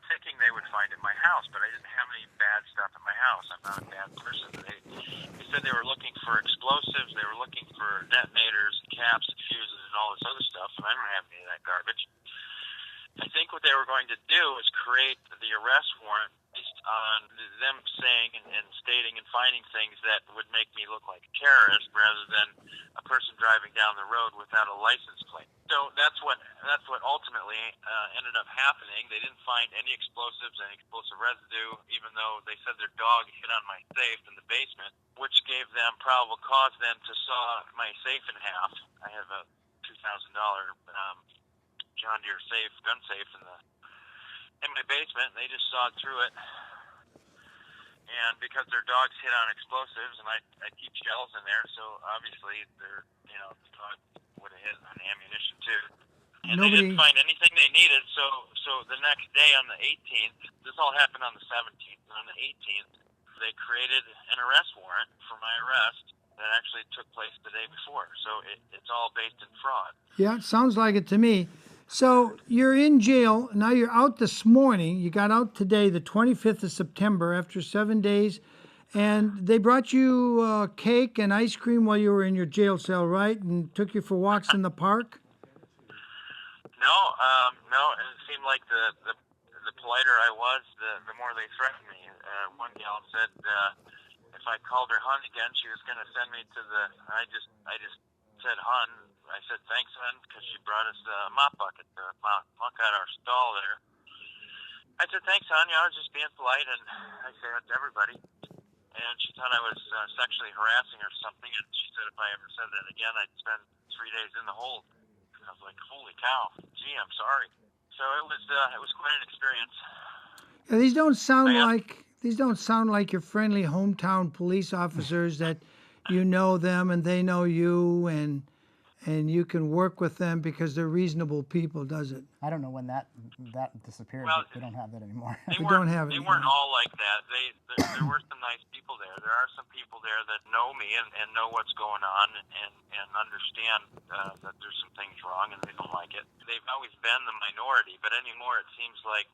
S4: thinking they would find at my house. But I didn't have any bad stuff at my house. I'm not a bad person. They said they were looking for explosives. They were looking for detonators, caps, fuses, and all this other stuff. And I don't have any of that garbage. I think what they were going to do is create the arrest warrant based on them saying and stating and finding things that would make me look like a terrorist rather than a person driving down the road without a license plate. So that's what ultimately ended up happening. They didn't find any explosives, any explosive residue, even though they said their dog hit on my safe in the basement, which gave them probable cause then to saw my safe in half. I have a $2,000 John Deere gun safe in my basement, and they just sawed through it. And because their dogs hit on explosives, and I keep shells in there, so obviously the dog would have hit on ammunition too. And they didn't find anything they needed, so the next day on the 18th, this all happened on the 17th, and on the 18th, they created an arrest warrant for my arrest that actually took place the day before. So it's all based in fraud.
S2: Yeah, it sounds like it to me. So you're in jail. Now you're out this morning. You got out today, the 25th of September, after 7 days. And they brought you cake and ice cream while you were in your jail cell, right? And took you for walks in the park?
S4: No. It seemed like the politer I was, the more they threatened me. One gal said if I called her Hun again, she was going to send me to the. I just said Hun. I said thanks, Hun, because she brought us a mop bucket to muck out our stall there. I said thanks, Hun. I was just being polite, and I said it to everybody. And she thought I was sexually harassing her or something, and she said if I ever said that again, I'd spend 3 days in the hold. I was like, holy cow! Gee, I'm sorry. So it was quite an experience.
S2: Yeah, these don't sound like your friendly hometown police officers that you know them and they know you and you can work with them because they're reasonable people, does it?
S3: I don't know when that disappeared.
S4: Well,
S3: they don't have that anymore.
S2: They don't have it.
S4: They weren't all like that. There were some nice people there. There are some people there that know me and know what's going on and understand that there's some things wrong and they don't like it. They've always been the minority, but anymore it seems like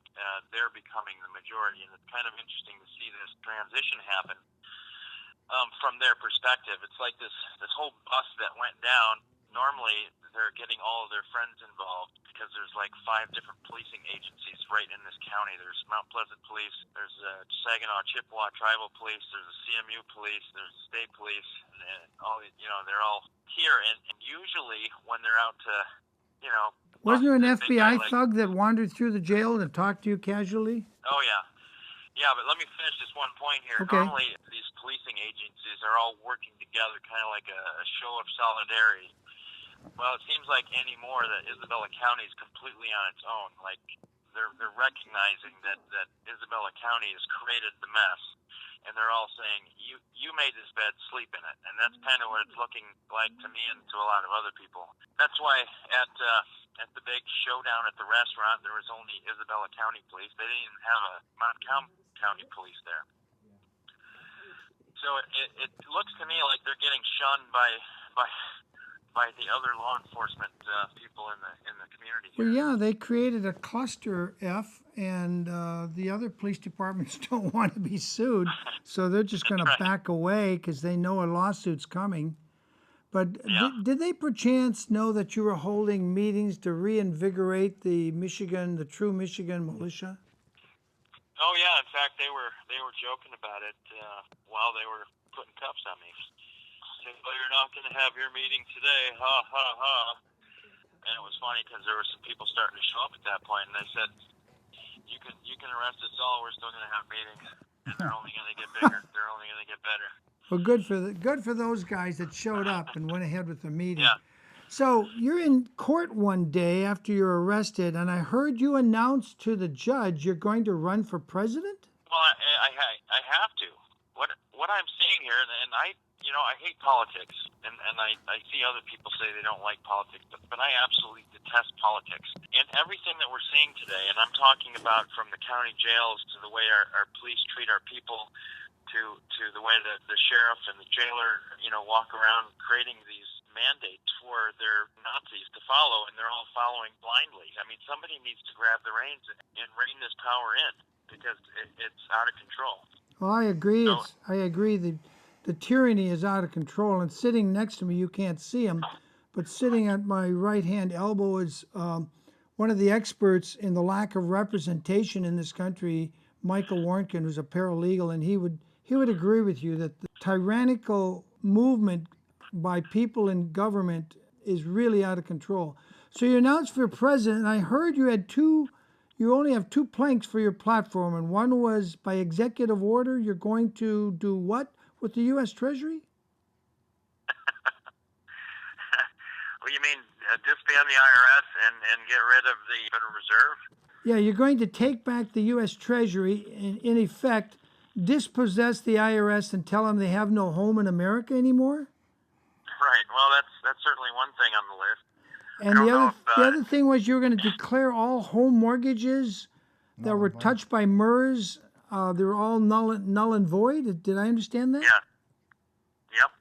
S4: they're becoming the majority, and it's kind of interesting to see this transition happen from their perspective. It's like this whole bus that went down. Normally, they're getting all of their friends involved because there's like 5 different policing agencies right in this county. There's Mount Pleasant Police, there's Saginaw Chippewa Tribal Police, there's the CMU Police, there's the State Police, and all they're all here. And usually when they're out to,
S2: Wasn't there an FBI thug that wandered through the jail and talked to you casually?
S4: Oh yeah. Yeah, but let me finish this one point here.
S2: Okay.
S4: Normally, these policing agencies are all working together, kind of like a show of solidarity. Well, it seems like anymore that Isabella County is completely on its own. Like they're recognizing that Isabella County has created the mess, and they're all saying, "You made this bed, sleep in it." And that's kind of what it's looking like to me and to a lot of other people. That's why at the big showdown at the restaurant, there was only Isabella County Police. They didn't even have a Montcalm County Police there. So it looks to me like they're getting shunned by the other law enforcement people in the community here.
S2: Well, yeah, they created a cluster F, and the other police departments don't want to be sued, so they're just going to back away because they know a lawsuit's coming. But
S4: Yeah.
S2: did they perchance know that you were holding meetings to reinvigorate the true Michigan militia?
S4: Oh yeah, in fact they were joking about it while they were putting cuffs on me. Saying, "Well, you're not going to have your meeting today, ha ha ha." And it was funny because there were some people starting to show up at that point, and they said, "You can arrest us all. We're still going to have meetings, and they're only going to get bigger. They're only going to get better."
S2: Well, good for those guys that showed up and went ahead with the meeting.
S4: Yeah.
S2: So you're in court one day after you're arrested, and I heard you announce to the judge you're going to run for president?
S4: Well, I have to. What I'm seeing here, and I hate politics, and I see other people say they don't like politics, but I absolutely detest politics. And everything that we're seeing today, and I'm talking about from the county jails to the way our police treat our people, to the way that the sheriff and the jailer, walk around creating these mandates for their Nazis to follow, and they're all following blindly. I mean, somebody needs to grab the reins and rein this power in because it's out of control.
S2: Well, I agree. I agree. The tyranny is out of control. And sitting next to me, you can't see him, but sitting at my right-hand elbow is one of the experts in the lack of representation in this country, Michael Warnken, who's a paralegal, and he would agree with you that the tyrannical movement by people in government is really out of control. So you announced for president, and I heard you only have two planks for your platform, and one was by executive order, you're going to do what with the U.S. Treasury?
S4: Well, you mean disband the IRS and get rid of the Federal Reserve?
S2: Yeah, you're going to take back the U.S. Treasury and, in effect, dispossess the IRS and tell them they have no home in America anymore?
S4: Right. Well, that's certainly one thing on the list.
S2: And the other thing was you were going to declare all home mortgages that were touched by MERS, they're all null and void. Did I understand that?
S4: Yeah. Yep.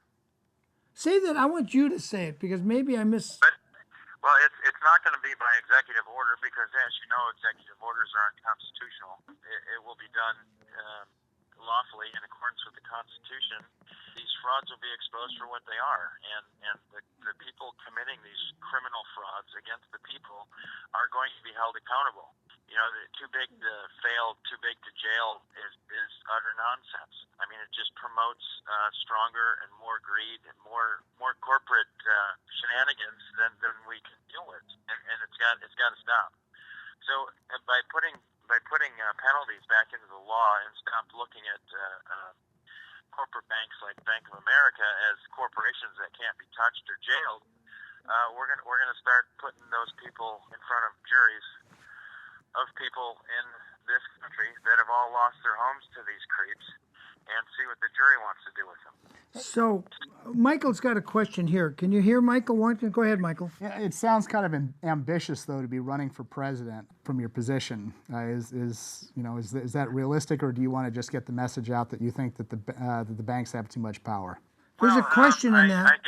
S2: Say that. I want you to say it because maybe I missed.
S4: Well, it's not going to be by executive order because, as you know, executive orders are unconstitutional. It will be done lawfully in accordance with the Constitution. These frauds will be exposed for what they are, and the people committing these criminal frauds against the people are going to be held accountable. You know, too big to fail, too big to jail is utter nonsense. I mean, it just promotes stronger and more greed and more corporate shenanigans than we can deal with, and it's got to stop. So by putting penalties back into the law and stop looking at corporate banks like Bank of America as corporations that can't be touched or jailed, we're gonna start putting those people in front of juries of people in this country that have all lost their homes to these creeps and see what the jury wants to do with them.
S2: So, Michael's got a question here. Can you hear Michael Warnken? Go ahead, Michael.
S3: Yeah, it sounds kind of ambitious, though, to be running for president from your position. Is that realistic, or do you want to just get the message out that you think that the banks have too much power?
S2: There's a question in that.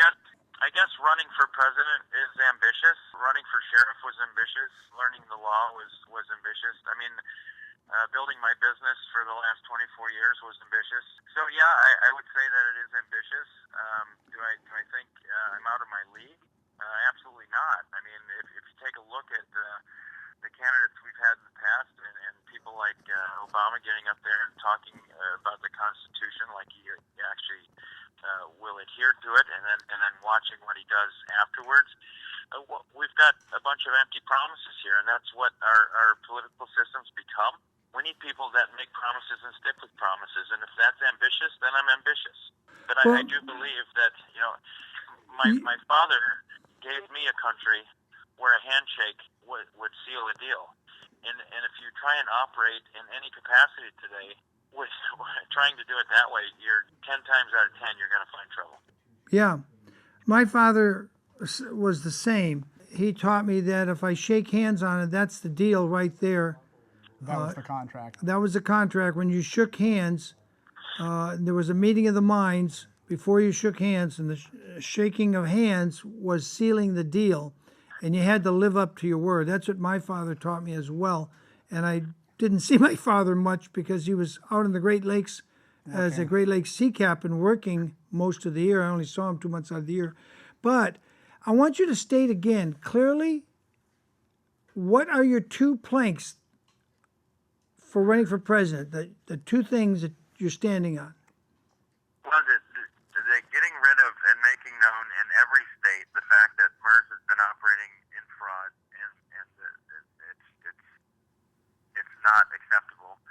S4: I guess running for president is ambitious. Running for sheriff was ambitious. Learning the law was ambitious. I mean, building my business for the last 24 years was ambitious. So yeah, I would say that it is ambitious. Do I think I'm out of my league? Absolutely not. I mean, if you take a look at the candidates we've had in the past, and people like Obama getting up there and talking about the Constitution like he actually will adhere to it, and then watching what he does afterwards. We've got a bunch of empty promises here, and that's what our political systems become. We need people that make promises and stick with promises, and if that's ambitious, then I'm ambitious. But I do believe that, you know, my father gave me a country where a handshake would seal a deal, and if you try and operate in any capacity today, with trying to do it that way, you're 10 times out of 10 you're going to find trouble.
S2: Yeah, my father was the same. He taught me that if I shake hands on it, that's the deal right there.
S3: That was the contract.
S2: That was the contract. When you shook hands, there was a meeting of the minds before you shook hands, and the shaking of hands was sealing the deal, and you had to live up to your word. That's what my father taught me as well, and I didn't see my father much because he was out in the Great Lakes as a Great Lakes sea captain working most of the year. I only saw him 2 months out of the year. But I want you to state again clearly, what are your two planks for running for president, the two things that you're standing on?
S4: Well, the getting rid of and making known in every state the fact that MERS has been operating in fraud, and it's not acceptable.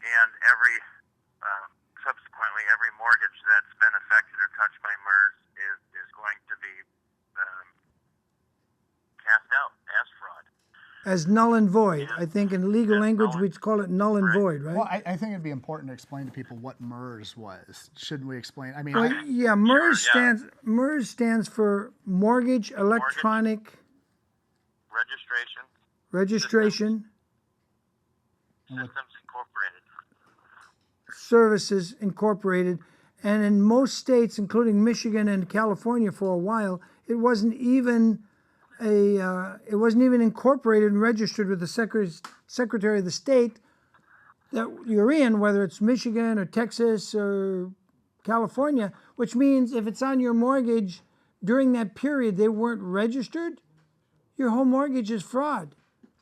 S4: And subsequently, every mortgage that's been affected or touched by MERS is going to be cast out as fraud.
S2: As null and void. I think in legal language we'd call it null and void, right?
S3: Well, I think it'd be important to explain to people what MERS was. Shouldn't we explain? I mean,
S2: MERS stands for Mortgage Electronic Registration
S4: Systems Incorporated.
S2: Services Incorporated, and in most states, including Michigan and California, for a while, it wasn't even incorporated and registered with the Secretary of the State that you're in, whether it's Michigan or Texas or California, which means if it's on your mortgage during that period they weren't registered, your home mortgage is fraud.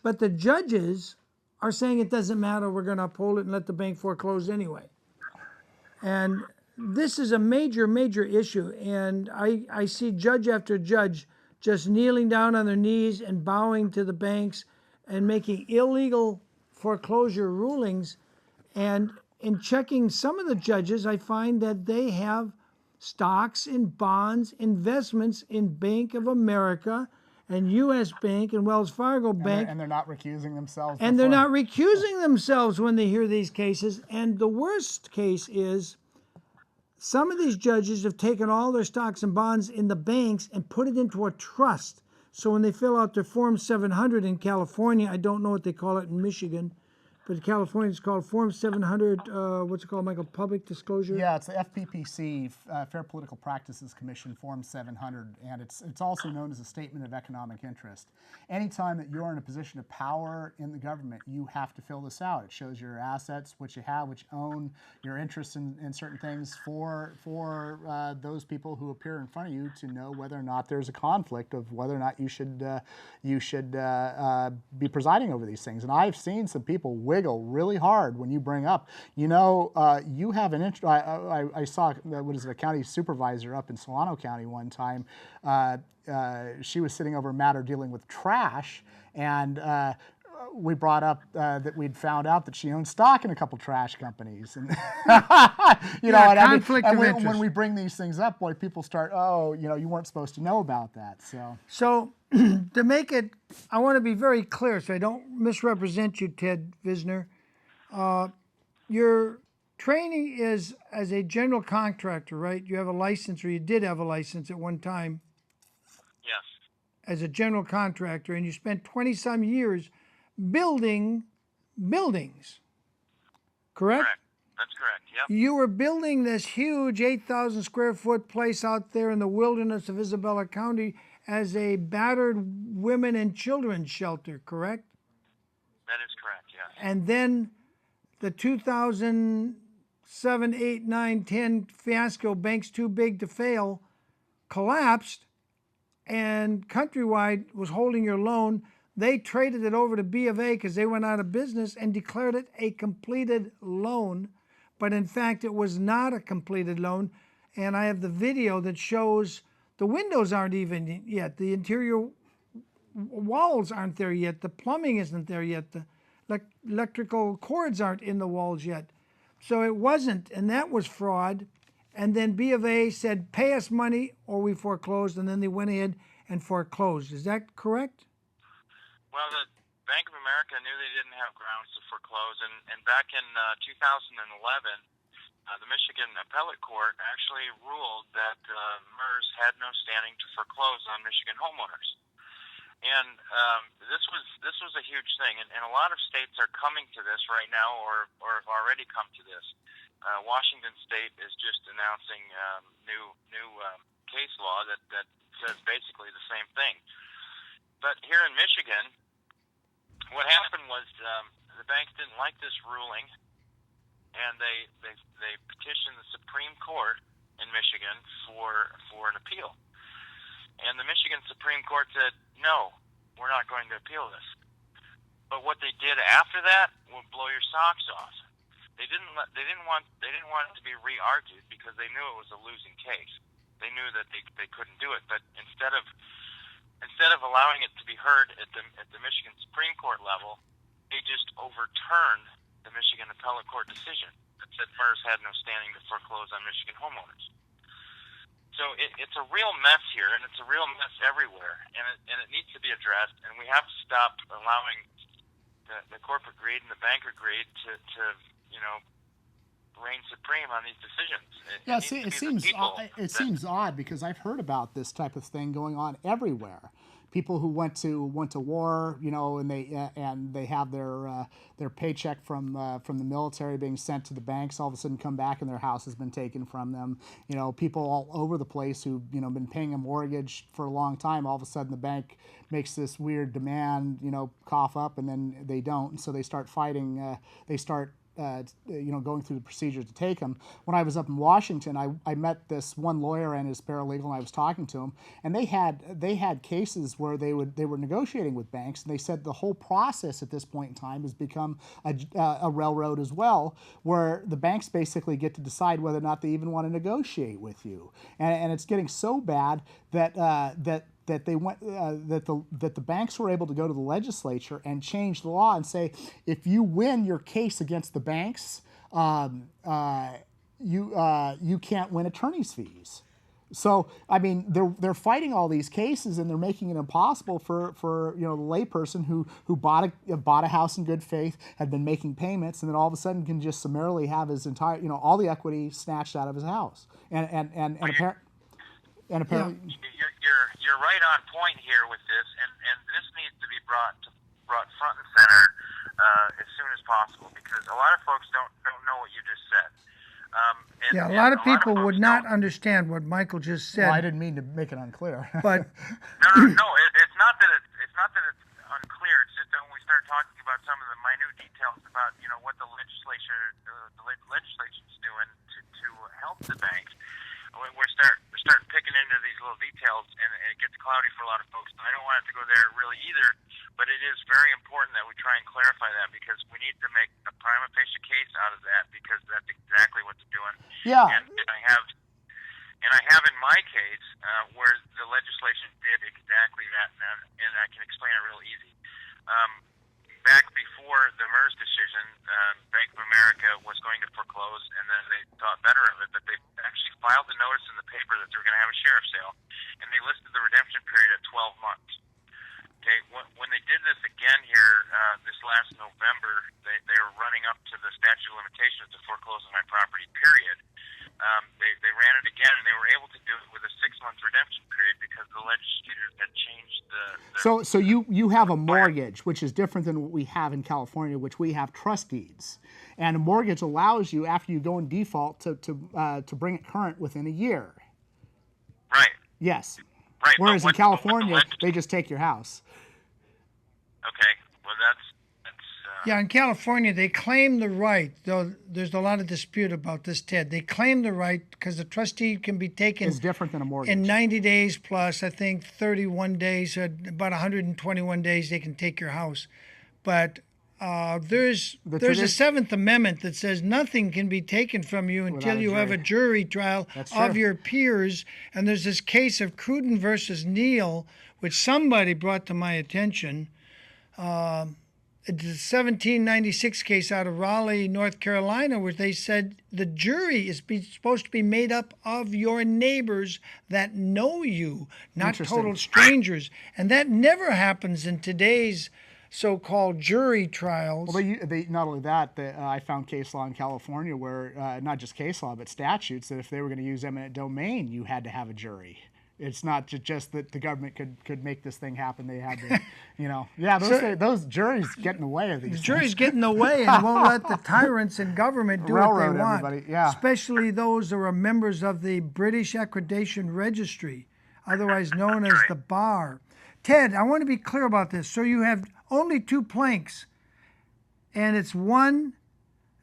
S2: But the judges are saying it doesn't matter, we're going to uphold it and let the bank foreclose anyway. And this is a major, major issue. And I see judge after judge just kneeling down on their knees and bowing to the banks and making illegal foreclosure rulings. And in checking some of the judges, I find that they have stocks in bonds, investments in Bank of America and U.S. Bank and Wells Fargo Bank.
S3: And they're not recusing themselves.
S2: And they're not recusing themselves when they hear these cases. And the worst case is some of these judges have taken all their stocks and bonds in the banks and put it into a trust. So when they fill out their Form 700 in California, I don't know what they call it in Michigan, but in California it's called Form 700, what's it called, Michael? Public Disclosure?
S3: Yeah, it's the FPPC, Fair Political Practices Commission, Form 700, and it's also known as a Statement of Economic Interest. Anytime that you're in a position of power in the government, you have to fill this out. It shows your assets, what you have, what you own, your interests in certain things for those people who appear in front of you to know whether or not there's a conflict of whether or not you should be presiding over these things. And I've seen some people wiggle really hard when you bring up, you have an interest. I saw, what is it, a county supervisor up in Solano County one time. She was sitting over a matter dealing with trash, and we brought up that we'd found out that she owned stock in a couple trash companies, and
S2: conflict of interest.
S3: When we bring these things up, boy, people start, you weren't supposed to know about that.
S2: So to make it, I want to be very clear so I don't misrepresent you, Ted Visner. Your training is as a general contractor, right? You have a license, or you did have a license at one time.
S4: Yes.
S2: As a general contractor, and you spent 20-some years building buildings, correct?
S4: Correct. That's correct, yep.
S2: You were building this huge 8,000 square foot place out there in the wilderness of Isabella County as a battered women and children shelter, correct?
S4: That is correct, yes.
S2: And then the 2007, 8, 9, 10 fiasco, Banks Too Big to Fail, collapsed, and Countrywide was holding your loan. They traded it over to B of A because they went out of business and declared it a completed loan. But in fact, it was not a completed loan. And I have the video that shows the windows aren't even yet. The interior walls aren't there yet. The plumbing isn't there yet. The electrical cords aren't in the walls yet. So it wasn't, and that was fraud. And then B of A said, pay us money or we foreclosed, and then they went ahead and foreclosed. Is that correct?
S4: Well, the Bank of America knew they didn't have grounds to foreclose, and back in 2011, the Michigan Appellate Court actually ruled that MERS had no standing to foreclose on Michigan homeowners. And this was a huge thing, and a lot of states are coming to this right now, or have already come to this. Washington State is just announcing new case law that says basically the same thing. But here in Michigan, what happened was the banks didn't like this ruling, and they petitioned the Supreme Court in Michigan for an appeal. And the Michigan Supreme Court said, no, we're not going to appeal this. But what they did after that would blow your socks off. They didn't want it to be re-argued because they knew it was a losing case. They knew that they couldn't do it. But instead of allowing it to be heard at the Michigan Supreme Court level, they just overturned the Michigan Appellate Court decision that said MERS had no standing to foreclose on Michigan homeowners. So it's a real mess here, and it's a real mess everywhere, and it needs to be addressed. And we have to stop allowing the corporate greed and the banker greed to reign supreme on these decisions.
S3: It seems odd because I've heard about this type of thing going on everywhere. People who went to war, and they have their paycheck from the military being sent to the banks, all of a sudden come back and their house has been taken from them. People all over the place who've been paying a mortgage for a long time, all of a sudden the bank makes this weird demand, cough up, and then they don't, and so they start fighting. They start going through the procedure to take them. When I was up in Washington, I met this one lawyer and his paralegal, and I was talking to him, and they had cases where they were negotiating with banks, and they said the whole process at this point in time has become a railroad as well, where the banks basically get to decide whether or not they even want to negotiate with you, and it's getting so bad that that they went that the banks were able to go to the legislature and change the law and say, if you win your case against the banks, you can't win attorney's fees. So I mean, they're fighting all these cases, and they're making it impossible for the layperson who bought a house in good faith, had been making payments, and then all of a sudden can just summarily have his entire all the equity snatched out of his house, and apparently.
S4: You're right on point here with this, and this needs to be brought front and center as soon as possible, because a lot of folks don't know what you just said.
S2: A lot of people would not understand what Michael just said.
S3: Well, I didn't mean to make it unclear.
S2: But
S4: no, it's not that it's unclear. It's just that when we start talking about some of the minute details about what the legislature's doing to help the banks, we're starting picking into these little details, and it gets cloudy for a lot of folks. I don't want it to go there really either, but it is very important that we try and clarify that, because we need to make a prima facie case out of that, because that's exactly what they're doing.
S3: Yeah.
S4: And I have in my case where the legislation did exactly that, and I can explain it real easy. Back before the MERS decision, Bank of America was going to foreclose, and then they thought better of it, but they actually filed a notice in the paper that they were going to have a sheriff's sale, and they listed the redemption period at 12 months. Okay, when they did this again here this last November, they were running up to the statute of limitations to foreclose on my property, period. They ran it again, and they were able to do it with a 6-month redemption period because the legislators had changed the
S3: So you have a mortgage, which is different than what we have in California, which we have trust deeds, and a mortgage allows you, after you go in default, to bring it current within a year.
S4: Right.
S3: Yes.
S4: Right.
S3: Whereas in California, they just take your house.
S4: Okay. Well, that's
S2: yeah, in California, they claim the right, though there's a lot of dispute about this, Ted. They claim the right because the trustee can be taken.
S3: It's different than a mortgage.
S2: In 90 days plus, I think 31 days, about 121 days, they can take your house. But there's a Seventh Amendment that says nothing can be taken from you until you have a jury trial of your peers. And there's this case of Cruden versus Neal, which somebody brought to my attention. It's a 1796 case out of Raleigh, North Carolina, where they said the jury is supposed to be made up of your neighbors that know you, not total strangers. And that never happens in today's so-called jury trials.
S3: Well, they not only that, I found case law in California where, not just case law, but statutes, that if they were going to use eminent domain, you had to have a jury. It's not just that the government could make this thing happen. They had to, those juries get in the way of these things.
S2: Juries get in the way and won't let the tyrants in government do what they want.
S3: Everybody. Yeah.
S2: Especially those who are members of the British Accreditation Registry, otherwise known as the Bar. Ted, I want to be clear about this. So you have only 2 planks, and it's 1,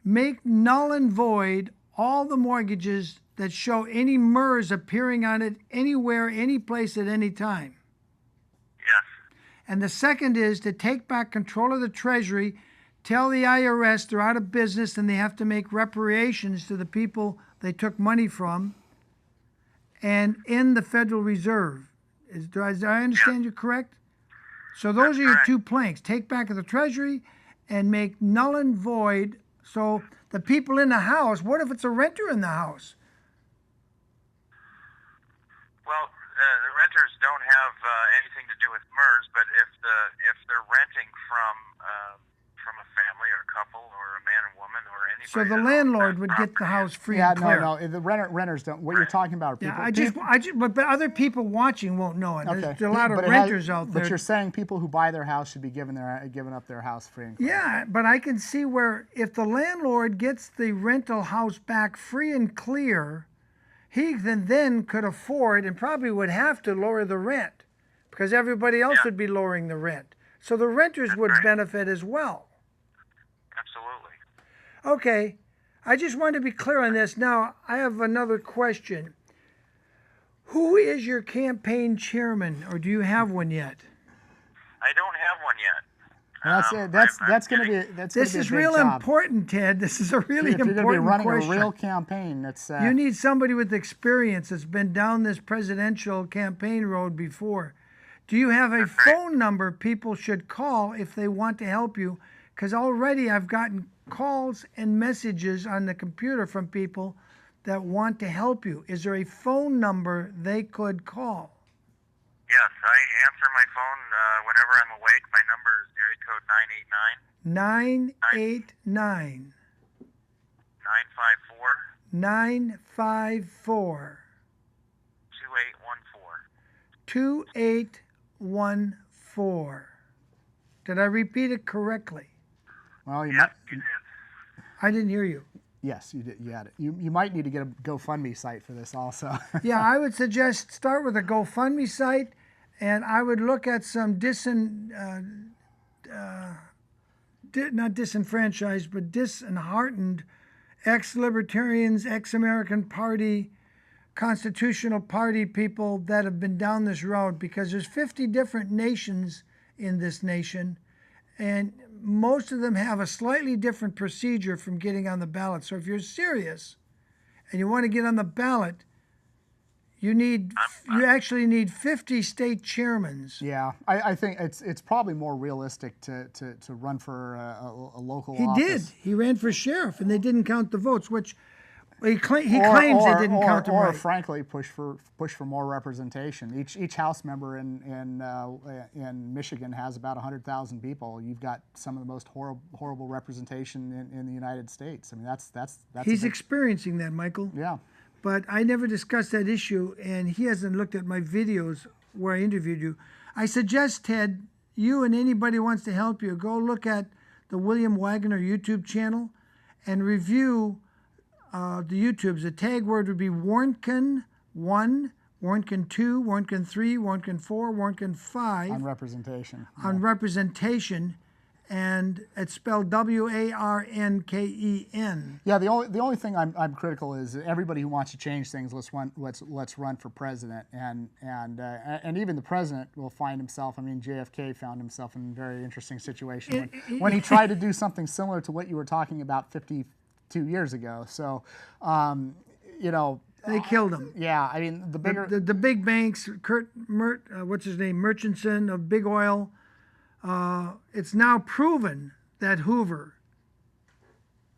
S2: make null and void all the mortgages that show any MERS appearing on it anywhere, any place, at any time.
S4: Yes.
S2: And the second is to take back control of the Treasury, tell the IRS they're out of business and they have to make reparations to the people they took money from, and end the Federal Reserve. Do I understand you correct? So those are your 2 planks. Take back the Treasury and make null and void. So the people in the house, what if it's a renter in the house?
S4: Well, the renters don't have anything to do with MERS, but if they're renting from a family or a couple or a man and woman or anybody,
S2: so the landlord would get the house free and clear.
S3: No, the renters don't. What you're talking about, people.
S2: Yeah, but other people watching won't know it.
S3: Okay.
S2: There's a lot of renters out there.
S3: But you're saying people who buy their house should be giving up their house free and clear.
S2: Yeah, but I can see where if the landlord gets the rental house back free and clear, he then could afford and probably would have to lower the rent because everybody else would be lowering the rent. So the renters would benefit as well.
S4: Absolutely.
S2: Okay. I just wanted to be clear on this. Now, I have another question. Who is your campaign chairman, or do you have one yet?
S4: I don't have one yet.
S3: That's it. That's going to be
S2: This
S3: a
S2: is
S3: big
S2: real
S3: job.
S2: important, Ted. This is a really
S3: If you're going to be
S2: important
S3: running
S2: question.
S3: a real campaign, that's
S2: You need somebody with experience that's been down this presidential campaign road before. Do you have a phone number people should call if they want to help you? Because already I've gotten calls and messages on the computer from people that want to help you. Is there a phone number they could call?
S4: Yes, I answer my phone whenever I'm awake. My number is area code
S2: 989
S4: 989
S2: 954
S4: 2814.
S2: 2814. Did I repeat it correctly?
S3: well, you
S4: Yes,
S3: might,
S4: you did.
S2: I didn't hear you.
S3: yes, you did. You had it. You might need to get a GoFundMe site for this also.
S2: Yeah, I would suggest start with a GoFundMe site, and I would look at some not disenfranchised, but disheartened ex-libertarians, ex-American Party, Constitutional Party people that have been down this road, because there's 50 different nations in this nation, and most of them have a slightly different procedure from getting on the ballot. So if you're serious and you want to get on the ballot, you actually need 50 state chairmans.
S3: Yeah, I think it's probably more realistic to run for a local
S2: He
S3: office.
S2: did. He ran for sheriff, and they didn't count the votes, which he claims they didn't count them
S3: or
S2: right.
S3: frankly, push for more representation. Each House member in Michigan has about 100,000 people. You've got some of the most horrible representation in the United States. I mean, that's
S2: He's
S3: a big,
S2: experiencing that, Michael.
S3: yeah.
S2: But I never discussed that issue, and he hasn't looked at my videos where I interviewed you. I suggest, Ted, you and anybody who wants to help you, go look at the William Wagner YouTube channel and review the YouTubes. The tag word would be Warnken 1, Warnken 2, Warnken 3, Warnken 4, Warnken 5
S3: On representation.
S2: on representation, and it's spelled WARNKEN.
S3: Yeah, the only thing I'm critical is that everybody who wants to change things, let's run for president, and even the president will find himself. I mean, JFK found himself in a very interesting situation when he tried to do something similar to what you were talking about 52 years ago. So,
S2: They killed him.
S3: yeah, I mean the bigger
S2: The big banks, what's his name, Murchison of Big Oil. It's now proven that Hoover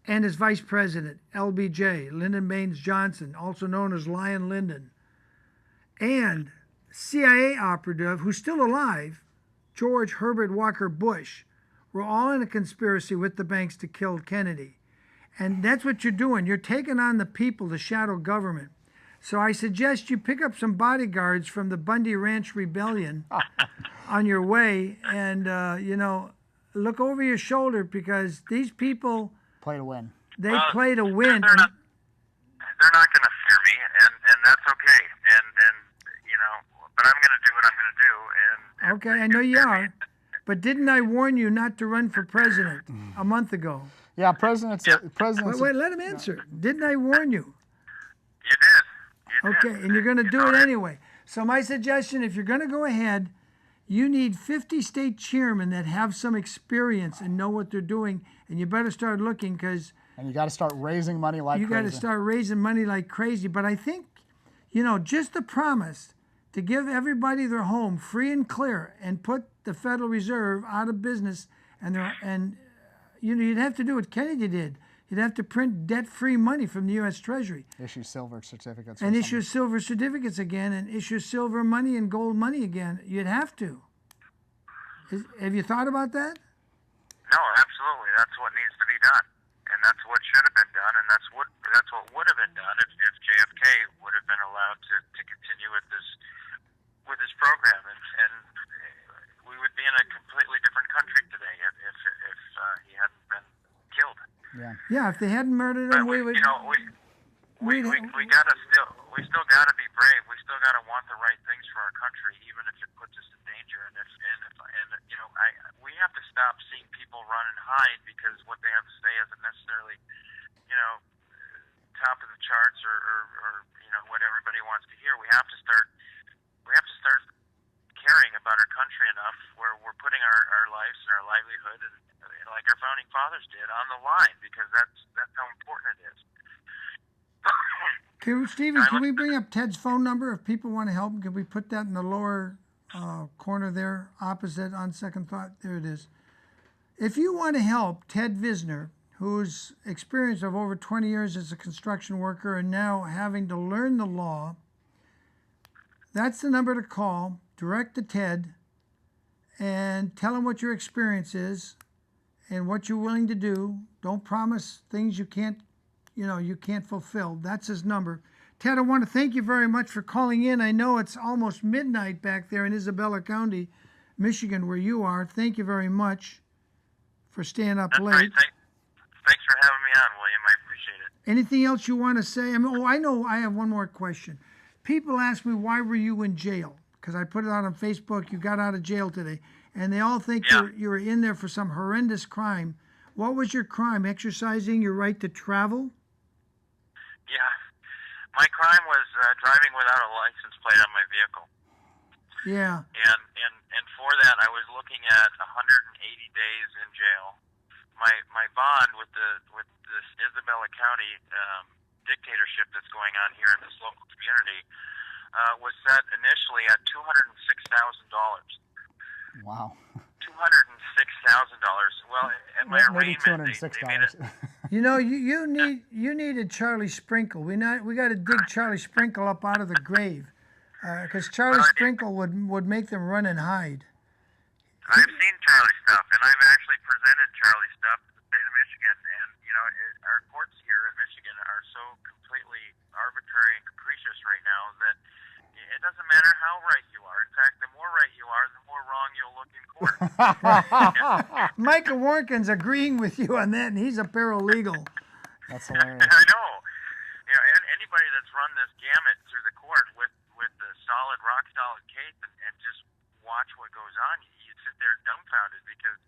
S2: and his vice president, LBJ, Lyndon Baines Johnson, also known as Lion Lyndon, and CIA operative, who's still alive, George Herbert Walker Bush, were all in a conspiracy with the banks to kill Kennedy. And that's what you're doing. You're taking on the people, the shadow government. So I suggest you pick up some bodyguards from the Bundy Ranch Rebellion on your way, and look over your shoulder, because these people,
S3: play to win.
S2: they play to win.
S4: They're not going to fear me, and that's okay. And but I'm going to do what I'm going to do. And
S2: Okay, I know you are. But didn't I warn you not to run for president a month ago?
S3: Yeah, presidents.
S2: Wait, let him answer. Didn't I warn you?
S4: you did.
S2: Okay, and you're going to do it anyway. So my suggestion, if you're going to go ahead, you need 50 state chairmen that have some experience and know what they're doing, and you better start looking, because
S3: And you got to start raising money like
S2: you got to
S3: crazy.
S2: start raising money like crazy. But I think, just the promise to give everybody their home free and clear and put the Federal Reserve out of business, you'd have to do what Kennedy did. You'd have to print debt-free money from the U.S. Treasury
S3: Issue silver certificates.
S2: and
S3: or
S2: issue silver certificates again, and issue silver money and gold money again. You'd have to. Have you thought about that?
S4: No, absolutely. That's what needs to be done, and that's what should have been done, and that's what would have been done if JFK would have been allowed to continue with this program, and we would be in a completely different country today if he hadn't been killed.
S3: Yeah.
S2: Yeah, if they hadn't murdered him, we would.
S4: we still gotta be brave. We still gotta want the right things for our country, even if it puts us in danger. And we have to stop seeing people run and hide because what they have to say isn't necessarily charts or what everybody wants to hear. We have to start caring about our country enough where we're putting our lives and our livelihood and like our founding fathers did on the line, because that's how important it is.
S2: Stephen, can we bring up Ted's phone number if people want to help him? Can we put that in the lower corner there, opposite on second thought? There it is. If you want to help Ted Visner, whose experience of over 20 years as a construction worker and now having to learn the law, that's the number to call. Direct to Ted and tell him what your experience is and what you're willing to do. Don't promise things you can't fulfill. That's his number. Ted, I want to thank you very much for calling in. I know it's almost midnight back there in Isabella County, Michigan, where you are. Thank you very much for staying up late.
S4: Great. Thanks for having me on, William. I appreciate it.
S2: Anything else you want to say? I know I have one more question. People ask me, why were you in jail? Because I put it out on Facebook, you got out of jail today. And they all think you were in there for some horrendous crime. What was your crime? Exercising your right to travel?
S4: Yeah. My crime was driving without a license plate on my vehicle.
S2: Yeah.
S4: And for that, I was looking at 180 days in jail. My bond with this Isabella County dictatorship that's going on here in this local community was set initially at $206,000.
S3: Wow.
S4: $206,000. Well, at my arraignment, they made it.
S2: You needed Charlie Sprinkle. We got to dig Charlie Sprinkle up out of the grave, because Charlie Sprinkle would make them run and hide.
S4: I've seen Charlie stuff, and I've actually presented Charlie stuff to the state of Michigan. And our courts here in Michigan are so completely arbitrary and capricious right now that it doesn't matter how right you are. In fact, the more right you are, the more wrong you'll look in court.
S2: Michael Warkin's agreeing with you on that, and he's a paralegal.
S3: That's hilarious.
S4: I know. And anybody that's run this gamut through the court with the solid, rock-solid case and just watch what goes on, you sit there dumbfounded because,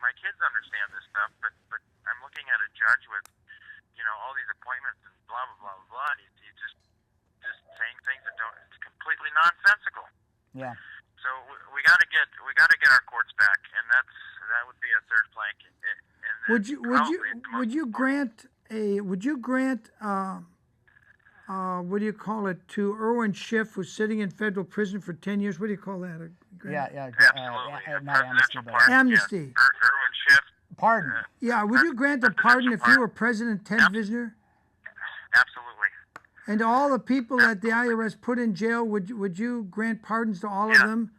S4: my kids understand this stuff, but I'm looking at a judge with, all these appointments and blah, blah, blah, blah, and he's just saying things that it's completely nonsensical.
S3: Yeah.
S4: So we got to get our courts back, and that would be a third plank.
S2: Would you grant what do you call it, to Irwin Schiff, who's sitting in federal prison for 10 years? What do you call that?
S4: Absolutely.
S3: Not amnesty, but
S2: amnesty.
S4: Irwin Schiff.
S3: Pardon.
S2: Yeah, would you grant a pardon if you were President Ted Visner?
S4: Absolutely.
S2: And to all the people that the IRS put in jail, would you grant pardons to all of them?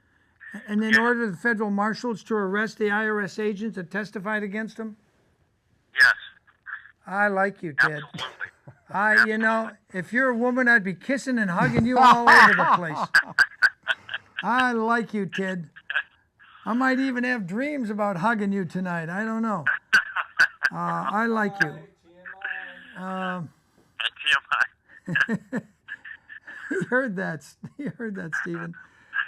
S2: And then order the federal marshals to arrest the IRS agents that testified against them?
S4: Yes.
S2: I like you, Ted.
S4: Absolutely.
S2: If you're a woman, I'd be kissing and hugging you all over the place. I like you, Ted. I might even have dreams about hugging you tonight. I don't know. I like you. You heard that, Stephen.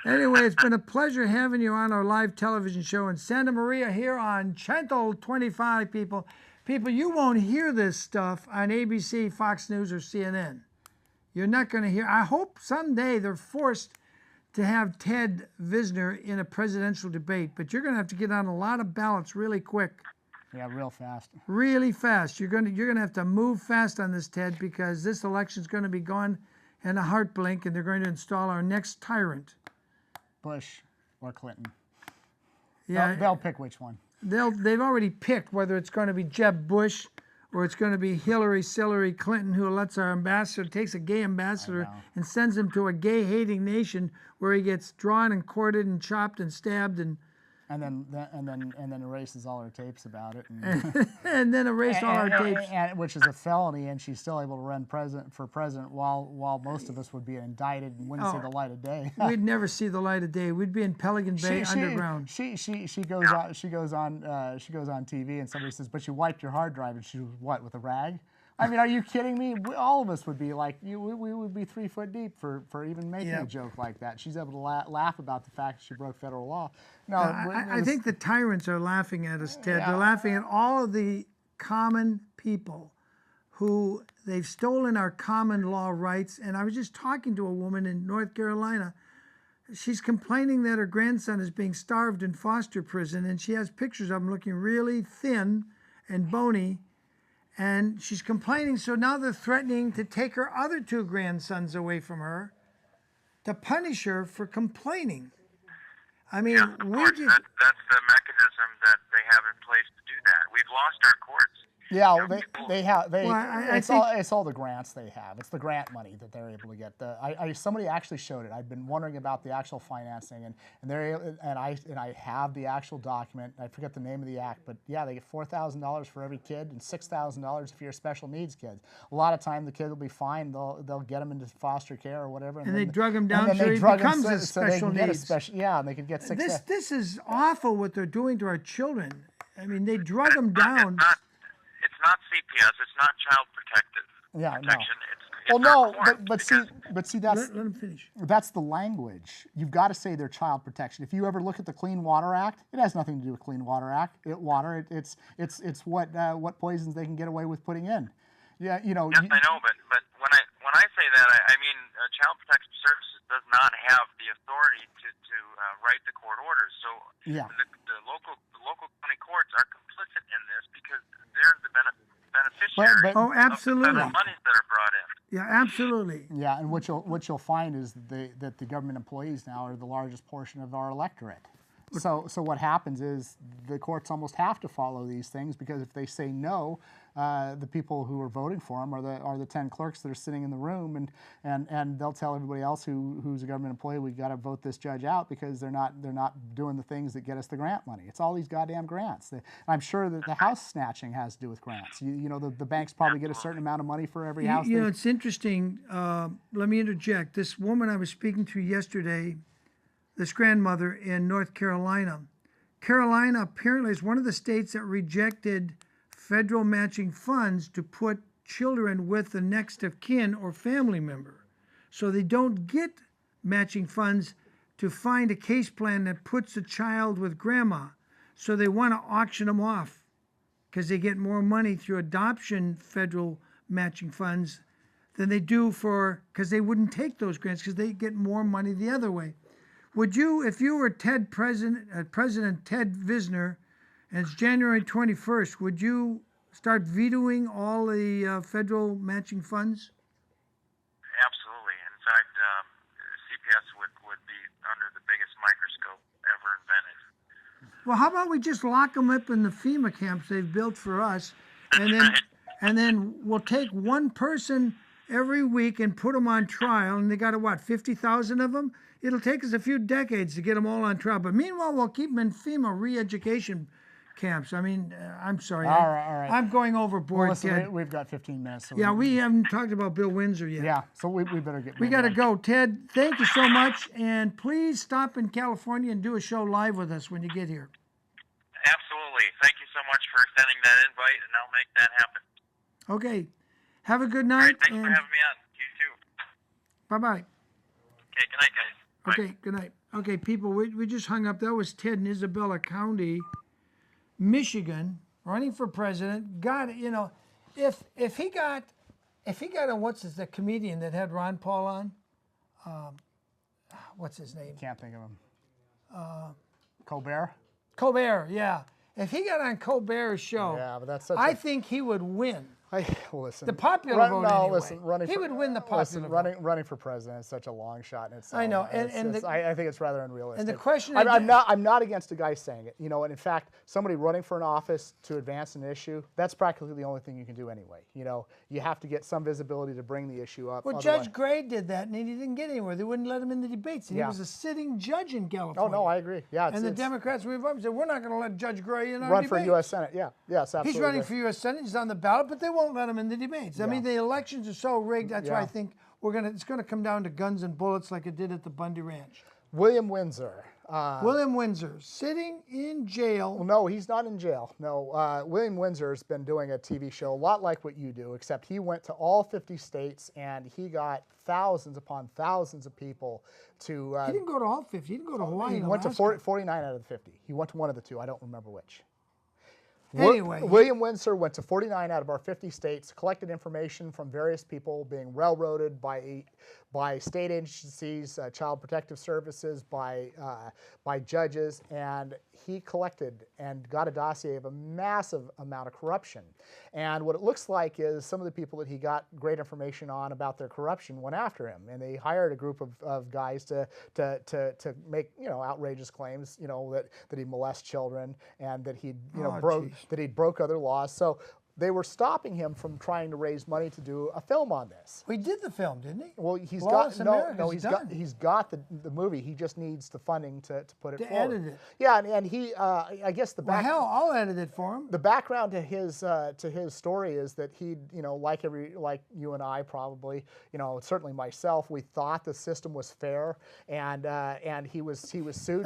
S2: Anyway, it's been a pleasure having you on our live television show in Santa Maria here on Channel 25, people. People, you won't hear this stuff on ABC, Fox News, or CNN. You're not going to hear. I hope someday they're forced to have Ted Visner in a presidential debate, but you're going to have to get on a lot of ballots really quick.
S3: Yeah, real fast.
S2: Really fast. You're going to have to move fast on this, Ted, because this election's going to be gone in a heart blink, and they're going to install our next tyrant.
S3: Bush or Clinton.
S2: Yeah,
S3: they'll pick which one.
S2: They've already picked whether it's going to be Jeb Bush or it's going to be Hillary Clinton, who lets our ambassador, takes a gay ambassador and sends him to a gay-hating nation where he gets drawn and quartered and chopped and stabbed and
S3: then erases all her tapes about it, and,
S2: and then erase all our tapes,
S3: which is a felony, and she's still able to run for president while most of us would be indicted and wouldn't see the light of day.
S2: We'd never see the light of day. We'd be in Pelican Bay underground.
S3: She goes on TV, and somebody says, "But you wiped your hard drive," and she was what, with a rag? I mean, are you kidding me? All of us would be like, we would be 3 foot deep for even making a joke like that. She's able to laugh about the fact that she broke federal law. No,
S2: I think the tyrants are laughing at us, Ted. They're laughing at all of the common people who they've stolen our common law rights. And I was just talking to a woman in North Carolina. She's complaining that her grandson is being starved in foster prison, and she has pictures of him looking really thin and bony. And she's complaining, so now they're threatening to take her other two grandsons away from her to punish her for complaining. I mean,
S4: Yeah, of course. That's the mechanism that they have in place to do that. We've lost our courts.
S3: Yeah, they have.
S2: Well, I
S3: it's
S2: think-
S3: all the grants they have. It's the grant money that they're able to get. Somebody actually showed it. I've been wondering about the actual financing, and I have the actual document. I forget the name of the act, but yeah, they get $4,000 for every kid and $6,000 if you're a special needs kid. A lot of time the kid will be fine. They'll get them into foster care or whatever,
S2: And they drug him
S3: and
S2: down
S3: then
S2: so
S3: they
S2: he
S3: drug him
S2: becomes a
S3: so they
S2: special
S3: can get a
S2: needs.
S3: yeah, and they could get six.
S2: This is awful what they're doing to our children. I mean, they drug them down.
S4: It's not CPS. It's not child protective
S3: Yeah, no.
S4: protection. It's
S3: Well, no,
S4: our courts
S3: but see that's
S2: Let them finish.
S3: that's the language. You've got to say they're child protection. If you ever look at the Clean Water Act, it has nothing to do with Clean Water Act. It's what poisons they can get away with putting in. Yeah,
S4: Yes, I know, but when I say that, I mean Child Protection Services does not have the authority to write the court orders. So
S3: Yeah.
S4: the local county courts are complicit in this because they're the beneficiary
S3: But-
S2: Oh,
S4: of the
S2: absolutely.
S4: federal monies that are brought in.
S2: Yeah, absolutely.
S3: yeah, and what you'll find is that the government employees now are the largest portion of our electorate. So what happens is the courts almost have to follow these things because if they say no, the people who are voting for them are the 10 clerks that are sitting in the room, and they'll tell everybody else who's a government employee, we got to vote this judge out because they're not doing the things that get us the grant money. It's all these goddamn grants. I'm sure that the house snatching has to do with grants. You know the banks probably get a certain amount of money for every house.
S2: You know, it's interesting. Let me interject. This woman I was speaking to yesterday, this grandmother in North Carolina. Carolina apparently is one of the states that rejected federal matching funds to put children with the next of kin or family member. So they don't get matching funds to find a case plan that puts a child with grandma. So they want to auction them off because they get more money through adoption federal matching funds than they do because they wouldn't take those grants because they get more money the other way. Would you, if you were President Ted Visner, and it's January 21st, would you start vetoing all the federal matching funds?
S4: Absolutely. In fact, CPS would be under the biggest microscope ever invented.
S2: Well, how about we just lock them up in the FEMA camps they've built for us, and then we'll take one person every week and put them on trial, and they got 50,000 of them? It'll take us a few decades to get them all on trial, but meanwhile, we'll keep them in FEMA re-education camps. I mean, I'm sorry.
S3: All right.
S2: I'm going overboard,
S3: Well, listen,
S2: Ted.
S3: we've got 15 minutes. So
S2: Yeah, we haven't talked about Bill Windsor yet.
S3: Yeah, so we better get.
S2: We got to go. Ted, thank you so much, and please stop in California and do a show live with us when you get here.
S4: Absolutely. Thank you so much for extending that invite, and I'll make that happen.
S2: Okay. Have a good
S4: All
S2: night.
S4: right, thanks for having me on. You too.
S2: Bye-bye.
S4: Okay, good night, guys. Bye.
S2: Okay, good night. Okay, people, we just hung up. That was Ted in Isabella County, Michigan, running for president. God, you know, if he got a the comedian that had Ron Paul on? What's his name?
S3: Can't think of him. Colbert.
S2: Colbert, yeah. If he got on Colbert's show,
S3: Yeah, but that's such.
S2: I think he would win.
S3: Listen.
S2: The popular vote anyway.
S3: Listen,
S2: He would win the popular vote.
S3: running for president is such a long shot in itself.
S2: I know, and
S3: I think it's rather unrealistic.
S2: and the question
S3: I'm not against a guy saying it, you know. And in fact, somebody running for an office to advance an issue, that's practically the only thing you can do anyway. You know, you have to get some visibility to bring the issue up.
S2: Well,
S3: otherwise-
S2: Judge Gray did that, and he didn't get anywhere. They wouldn't let him in the debates. And
S3: Yeah.
S2: He was a sitting judge in California.
S3: Oh no, I agree. Yeah,
S2: And the Democrats and Republicans said, we're not going to let Judge Gray in our
S3: run
S2: debates.
S3: for U.S. Senate. Yeah, yes, absolutely.
S2: He's running for U.S. Senate. He's on the ballot, but they won't let him in the debates. I mean, the elections are so rigged. That's why I
S3: Yeah.
S2: think it's going to come down to guns and bullets like it did at the Bundy Ranch.
S3: William Windsor.
S2: William Windsor, sitting in jail.
S3: Well, no, he's not in jail. No, William Windsor's been doing a TV show a lot like what you do, except he went to all 50 states and he got thousands upon thousands of people to.
S2: He didn't go to all 50. He didn't go to Hawaii.
S3: He
S2: and
S3: went to
S2: Alaska.
S3: 49 out of the 50. He went to one of the two. I don't remember which.
S2: Anyway,
S3: William Windsor went to 49 out of our 50 states, collected information from various people being railroaded by state agencies, child protective services, by judges, and he collected and got a dossier of a massive amount of corruption. And what it looks like is some of the people that he got great information on about their corruption went after him, and they hired a group of guys to make outrageous claims, that he molests children and that he broke other laws. So they were stopping him from trying to raise money to do a film on this.
S2: We did the film, didn't he?
S3: Well, he's
S2: Lawless
S3: got
S2: America's
S3: got the movie. He just needs the funding to put it
S2: to
S3: forward.
S2: edit it.
S3: Yeah, and he I guess the
S2: Well, hell, I'll edit it for him.
S3: the background to his story is that he, like you and I probably, certainly myself, we thought the system was fair, and he was sued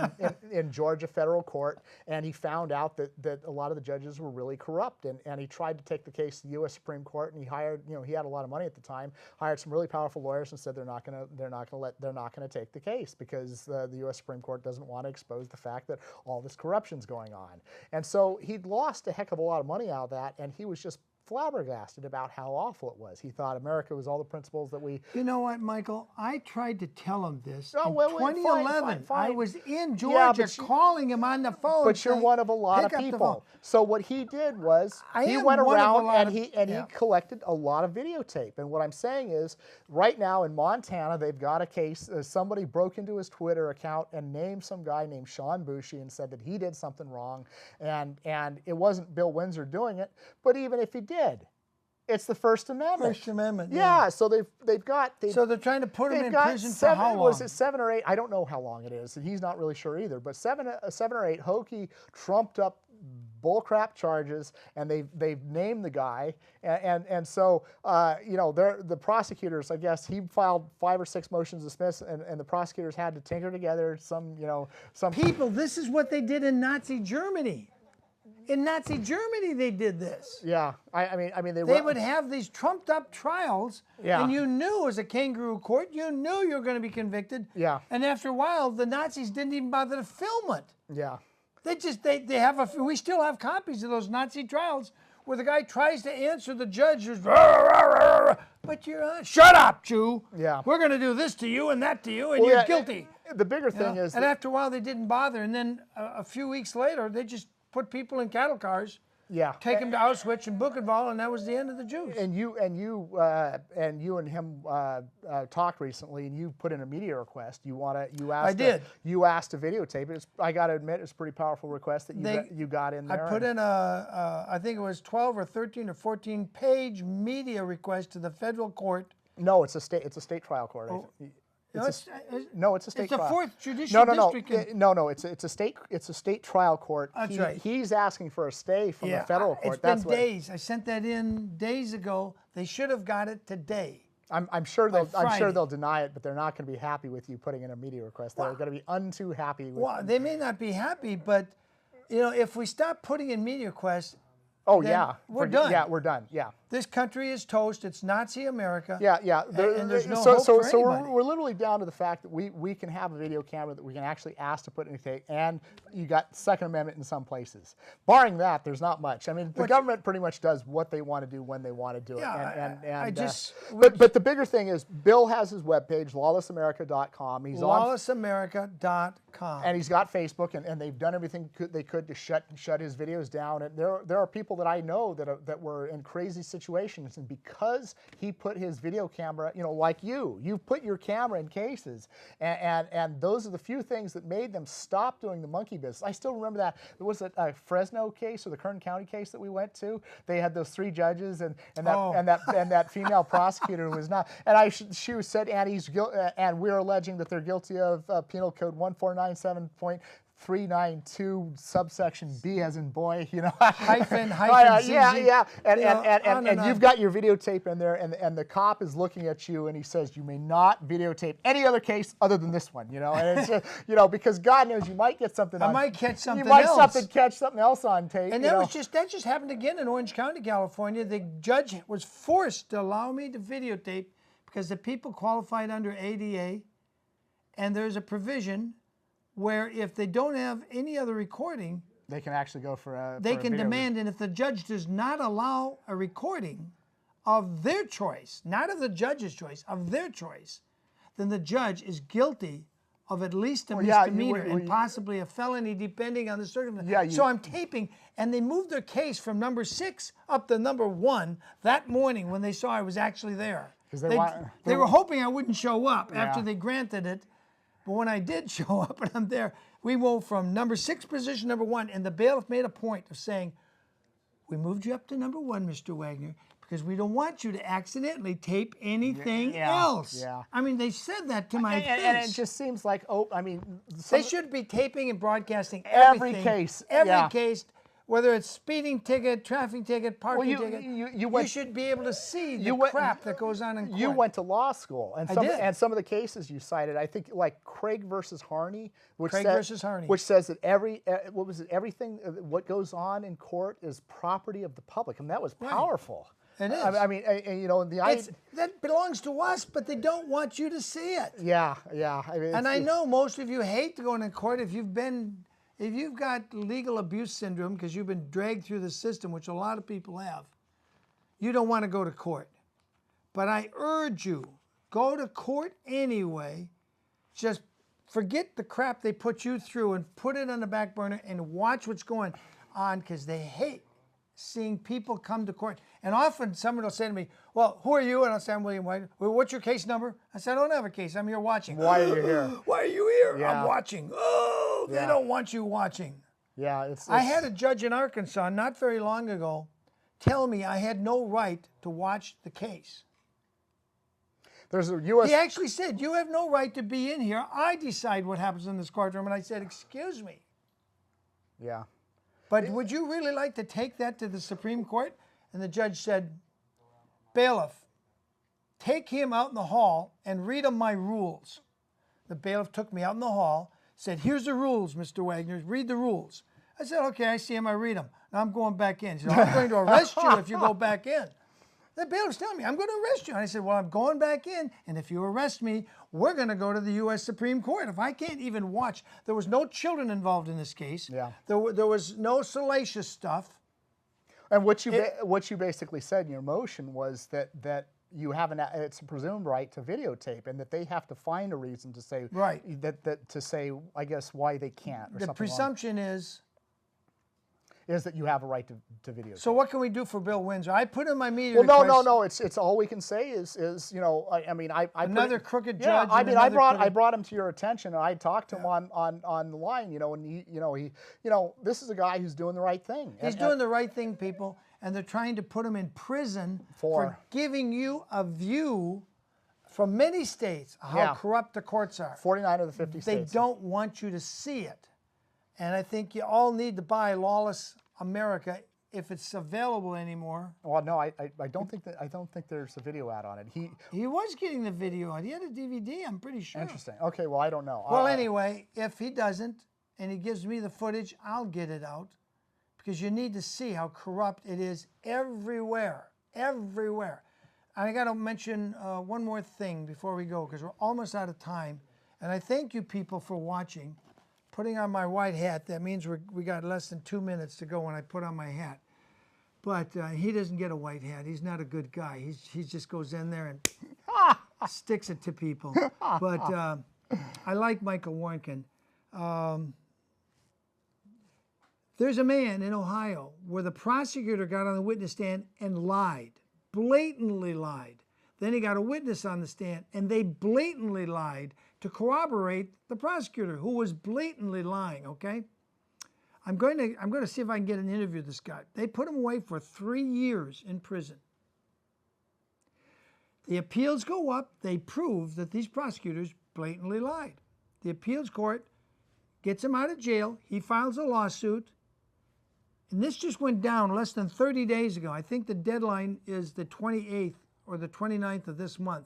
S3: in Georgia federal court, and he found out that a lot of the judges were really corrupt, and he tried to take the case to the U.S. Supreme Court, and he hired, he had a lot of money at the time, hired some really powerful lawyers and said they're not going to take the case because the U.S. Supreme Court doesn't want to expose the fact that all this corruption's going on. And so he'd lost a heck of a lot of money out of that, and he was just flabbergasted about how awful it was. He thought America was all the principles that we...
S2: You know what, Michael? I tried to tell him this
S3: Oh,
S2: in
S3: well,
S2: 2011.
S3: fine.
S2: I was in Georgia
S3: Yeah, but
S2: calling him on the phone.
S3: But you're
S2: saying,
S3: one of a lot of
S2: "Pick up the
S3: people.
S2: phone."
S3: So what he did was
S2: I
S3: he
S2: am
S3: went
S2: one of a
S3: around
S2: lot
S3: and
S2: of-
S3: he
S2: yeah.
S3: collected a lot of videotape. And what I'm saying is, right now in Montana, they've got a case. Somebody broke into his Twitter account and named some guy named Sean Bushy and said that he did something wrong, and it wasn't Bill Windsor doing it. But even if he did, it's the First Amendment.
S2: First Amendment.
S3: Yeah, so they've got.
S2: So they're trying to put him
S3: They've
S2: in
S3: got
S2: prison for
S3: seven,
S2: how long?
S3: was it 7 or 8? I don't know how long it is, and he's not really sure either. But seven or eight hokey, trumped up bullcrap charges, and they've named the guy, and so the prosecutors, I guess he filed 5 or 6 motions to dismiss, and the prosecutors had to tinker together some.
S2: People, this is what they did in Nazi Germany. In Nazi Germany, they did this.
S3: Yeah, I mean
S2: They would have these trumped up trials,
S3: Yeah.
S2: and you knew as a kangaroo court, you knew you were going to be convicted.
S3: Yeah.
S2: And after a while, the Nazis didn't even bother to film it.
S3: Yeah.
S2: They have we still have copies of those Nazi trials where the guy tries to answer the judge who's but you're shut up, Jew.
S3: Yeah.
S2: We're going to do this to you and that to you, and
S3: Well,
S2: you're
S3: yeah,
S2: guilty.
S3: The bigger thing is
S2: And
S3: that-
S2: after a while, they didn't bother, and then a few weeks later, they just put people in cattle cars,
S3: yeah.
S2: take them to Auschwitz and Buchenwald, and that was the end of the Jews.
S3: And you and him talked recently, and you put in a media request. You asked. You asked to videotape it. I got to admit, it's a pretty powerful request that you got in there.
S2: I put in I think it was 12 or 13 or 14 page media request to the federal court.
S3: No, it's a state trial court.
S2: No,
S3: It's a state
S2: it's the
S3: trial.
S2: 4th Judicial District.
S3: It's a state trial court.
S2: That's right.
S3: He's asking for a stay from the federal court.
S2: It's
S3: That's
S2: been days. I sent that in days ago. They should have got it today.
S3: I'm sure
S2: by
S3: they'll
S2: Friday.
S3: deny it, but they're not going to be happy with you putting in a media request. They're going to be untoo happy with.
S2: Well, they may not be happy, but if we stop putting in media requests,
S3: Oh
S2: then
S3: yeah,
S2: we're done.
S3: Yeah, we're done. Yeah.
S2: This country is toast. It's Nazi America.
S3: Yeah, yeah.
S2: And there's no
S3: so
S2: hope
S3: so
S2: for
S3: so
S2: anybody.
S3: we're literally down to the fact that we can have a video camera that we can actually ask to put in a tape, and you got Second Amendment in some places. Barring that, there's not much. I mean, the government pretty much does what they want to do when they want to do it.
S2: Yeah,
S3: But the bigger thing is, Bill has his webpage, lawlessamerica.com. He's on.
S2: LawlessAmerica.com.
S3: And he's got Facebook, and they've done everything they could to shut his videos down. And there are people that I know that were in crazy situations, and because he put his video camera, like you put your camera in cases, and those are the few things that made them stop doing the monkey business. I still remember that. There was a Fresno case or the Kern County case that we went to. They had those 3 judges and that female prosecutor who was not. And she was said, and we're alleging that they're guilty of Penal Code 1497.392 subsection B as in boy,
S2: Hyphen,
S3: yeah,
S2: ZZ.
S3: and you've got your videotape in there, and the cop is looking at you, and he says you may not videotape any other case other than this one, and it's just, because God knows you might get something.
S2: I might catch something
S3: You might
S2: else.
S3: catch something else on tape.
S2: And that just happened again in Orange County, California. The judge was forced to allow me to videotape because the people qualified under ADA, and there's a provision where if they don't have any other recording,
S3: They can actually go for a.
S2: They
S3: for a
S2: can
S3: video.
S2: demand, and if the judge does not allow a recording of their choice, not of the judge's choice, of their choice, then the judge is guilty of at least a
S3: yeah,
S2: misdemeanor and possibly a felony, depending on the circumstances.
S3: Yeah,
S2: so I'm taping, and they moved their case from number 6 up to number 1 that morning when they saw I was actually there.
S3: 'Cause
S2: They were hoping I wouldn't show up after
S3: Yeah.
S2: they granted it, but when I did show up and I'm there, we moved from number 6 position, number 1, and the bailiff made a point of saying, we moved you up to number 1, Mr. Wagner, because we don't want you to accidentally tape anything else.
S3: Yeah.
S2: I mean, they said that to my face.
S3: And it just seems like,
S2: They should be taping and broadcasting
S3: Every
S2: everything,
S3: case,
S2: Every
S3: yeah.
S2: case, whether it's speeding ticket, traffic ticket, parking
S3: you-
S2: ticket.
S3: you
S2: You
S3: went-
S2: should be able to see the
S3: you went-
S2: crap that goes on in court.
S3: You went to law school, and
S2: I
S3: some
S2: did.
S3: and some of the cases you cited, I think, like Craig versus Harney, which
S2: Craig
S3: said-
S2: versus Harney.
S3: which says that everything what goes on in court is property of the public, and that was powerful.
S2: It is.
S3: I mean, you know,
S2: That belongs to us, but they don't want you to see it.
S3: yeah. I mean,
S2: And I know most of you hate to go into court if you've got legal abuse syndrome because you've been dragged through the system, which a lot of people have. You don't want to go to court. But I urge you, go to court anyway. Just forget the crap they put you through and put it on the back burner and watch what's going on because they hate seeing people come to court. And often someone will say to me, well, who are you? And I'll say, I'm William White. Well, what's your case number? I said, I don't have a case. I'm here watching.
S3: Why are you here?
S2: Why are you here?
S3: Yeah.
S2: I'm watching. Oh, they
S3: Yeah.
S2: don't want you watching.
S3: Yeah, it's
S2: I had a judge in Arkansas not very long ago tell me I had no right to watch the case.
S3: there's a U.S.
S2: He actually said, you have no right to be in here. I decide what happens in this courtroom. And I said, excuse me.
S3: Yeah.
S2: But would you really like to take that to the Supreme Court? And the judge said, bailiff, take him out in the hall and read him my rules. The bailiff took me out in the hall, said, here's the rules, Mr. Wagner, read the rules. I said, okay, I see him, I read them. Now I'm going back in. He said, I'm going to arrest you if you go back in. The bailiff's telling me, I'm going to arrest you. And I said, well, I'm going back in, and if you arrest me, we're going to go to the U.S. Supreme Court. If I can't even watch, there was no children involved in this case.
S3: Yeah.
S2: There was no salacious stuff.
S3: And what you basically said in your motion was that you have it's a presumed right to videotape, and that they have to find a reason to say
S2: Right.
S3: that to say, I guess, why they can't. Or
S2: The
S3: something
S2: presumption is,
S3: is that you have a right to videotape.
S2: so what can we do for Bill Windsor? I put in my media
S3: Well, no,
S2: request.
S3: no. It's all we can say is you know, I mean, I put
S2: Another
S3: it-
S2: crooked
S3: Yeah,
S2: judge
S3: I
S2: and
S3: mean, I
S2: another
S3: brought
S2: crooked-
S3: him to your attention, and I talked to him on the line, you know, and he this is a guy who's doing the right thing.
S2: He's doing the right thing, people, and they're trying to put him in prison for giving you a view from many states how
S3: Yeah.
S2: corrupt the courts are.
S3: 49 of the 50
S2: They
S3: states.
S2: don't want you to see it. And I think you all need to buy Lawless America if it's available anymore.
S3: Well, no, I don't think there's a video ad on it.
S2: He was getting the video on. He had a DVD, I'm pretty sure.
S3: Interesting. Okay, well, I don't know.
S2: Well, anyway, if he doesn't and he gives me the footage, I'll get it out because you need to see how corrupt it is everywhere, everywhere. And I got to mention one more thing before we go because we're almost out of time. And I thank you people for watching. Putting on my white hat, that means we got less than 2 minutes to go when I put on my hat. But he doesn't get a white hat. He's not a good guy. He just goes in there and sticks it to people. But I like Michael Warnken. There's a man in Ohio where the prosecutor got on the witness stand and lied, blatantly lied. Then he got a witness on the stand and they blatantly lied to corroborate the prosecutor who was blatantly lying, okay? I'm going to see if I can get an interview with this guy. They put him away for 3 years in prison. The appeals go up. They prove that these prosecutors blatantly lied. The appeals court gets him out of jail. He files a lawsuit. And this just went down less than 30 days ago. I think the deadline is the 28th or the 29th of this month.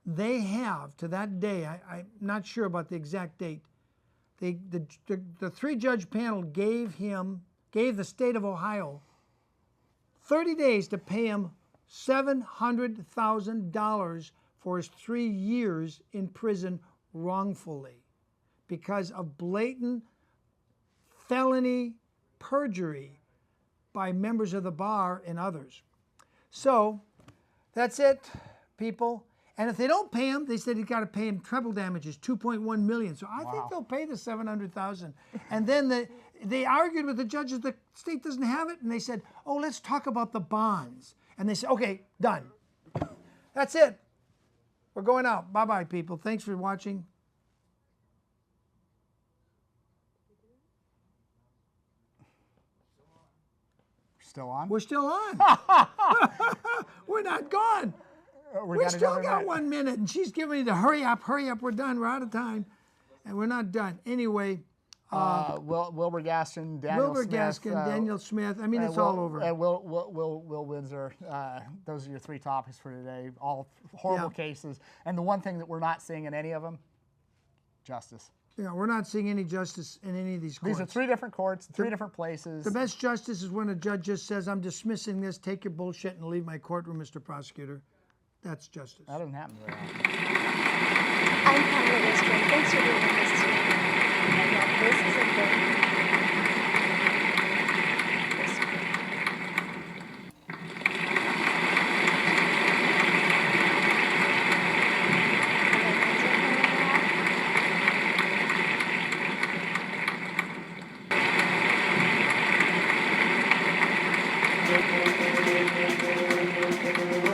S2: They have, to that day, I'm not sure about the exact date, the 3-judge panel gave the state of Ohio 30 days to pay him $700,000 for his 3 years in prison wrongfully because of blatant felony perjury by members of the bar and others. So that's it, people. And if they don't pay him, they said you got to pay him treble damages, 2.1 million. So I think they'll pay the 700,000. And then they argued with the judges. The state doesn't have it, and they said, "Oh, let's talk about the bonds." And they said, "Okay, done. That's it. We're going out. Bye-bye, people. Thanks for watching."
S3: Still on?
S2: We're still on. We're not gone. We still
S3: another
S2: got
S3: minute.
S2: 1 minute, and she's giving me the hurry up, we're done, we're out of time. And we're not done. Anyway,
S3: Wilbur Gaston, Daniel
S2: Wilbur
S3: Smith.
S2: Gaskin, Daniel Smith, I mean, it's all over.
S3: And Will Windsor. Those are your three topics for today. All horrible cases. And the one thing that we're not seeing in any of them, justice.
S2: Yeah, we're not seeing any justice in any of these courts.
S3: These are three different courts, three different places.
S2: The best justice is when a judge just says, "I'm dismissing this, take your bullshit and leave my courtroom, Mr. Prosecutor." That's justice.
S3: That doesn't happen very often.
S5: I'm Pamela Western. Thanks for being with us today. And now this is a book. Thank you.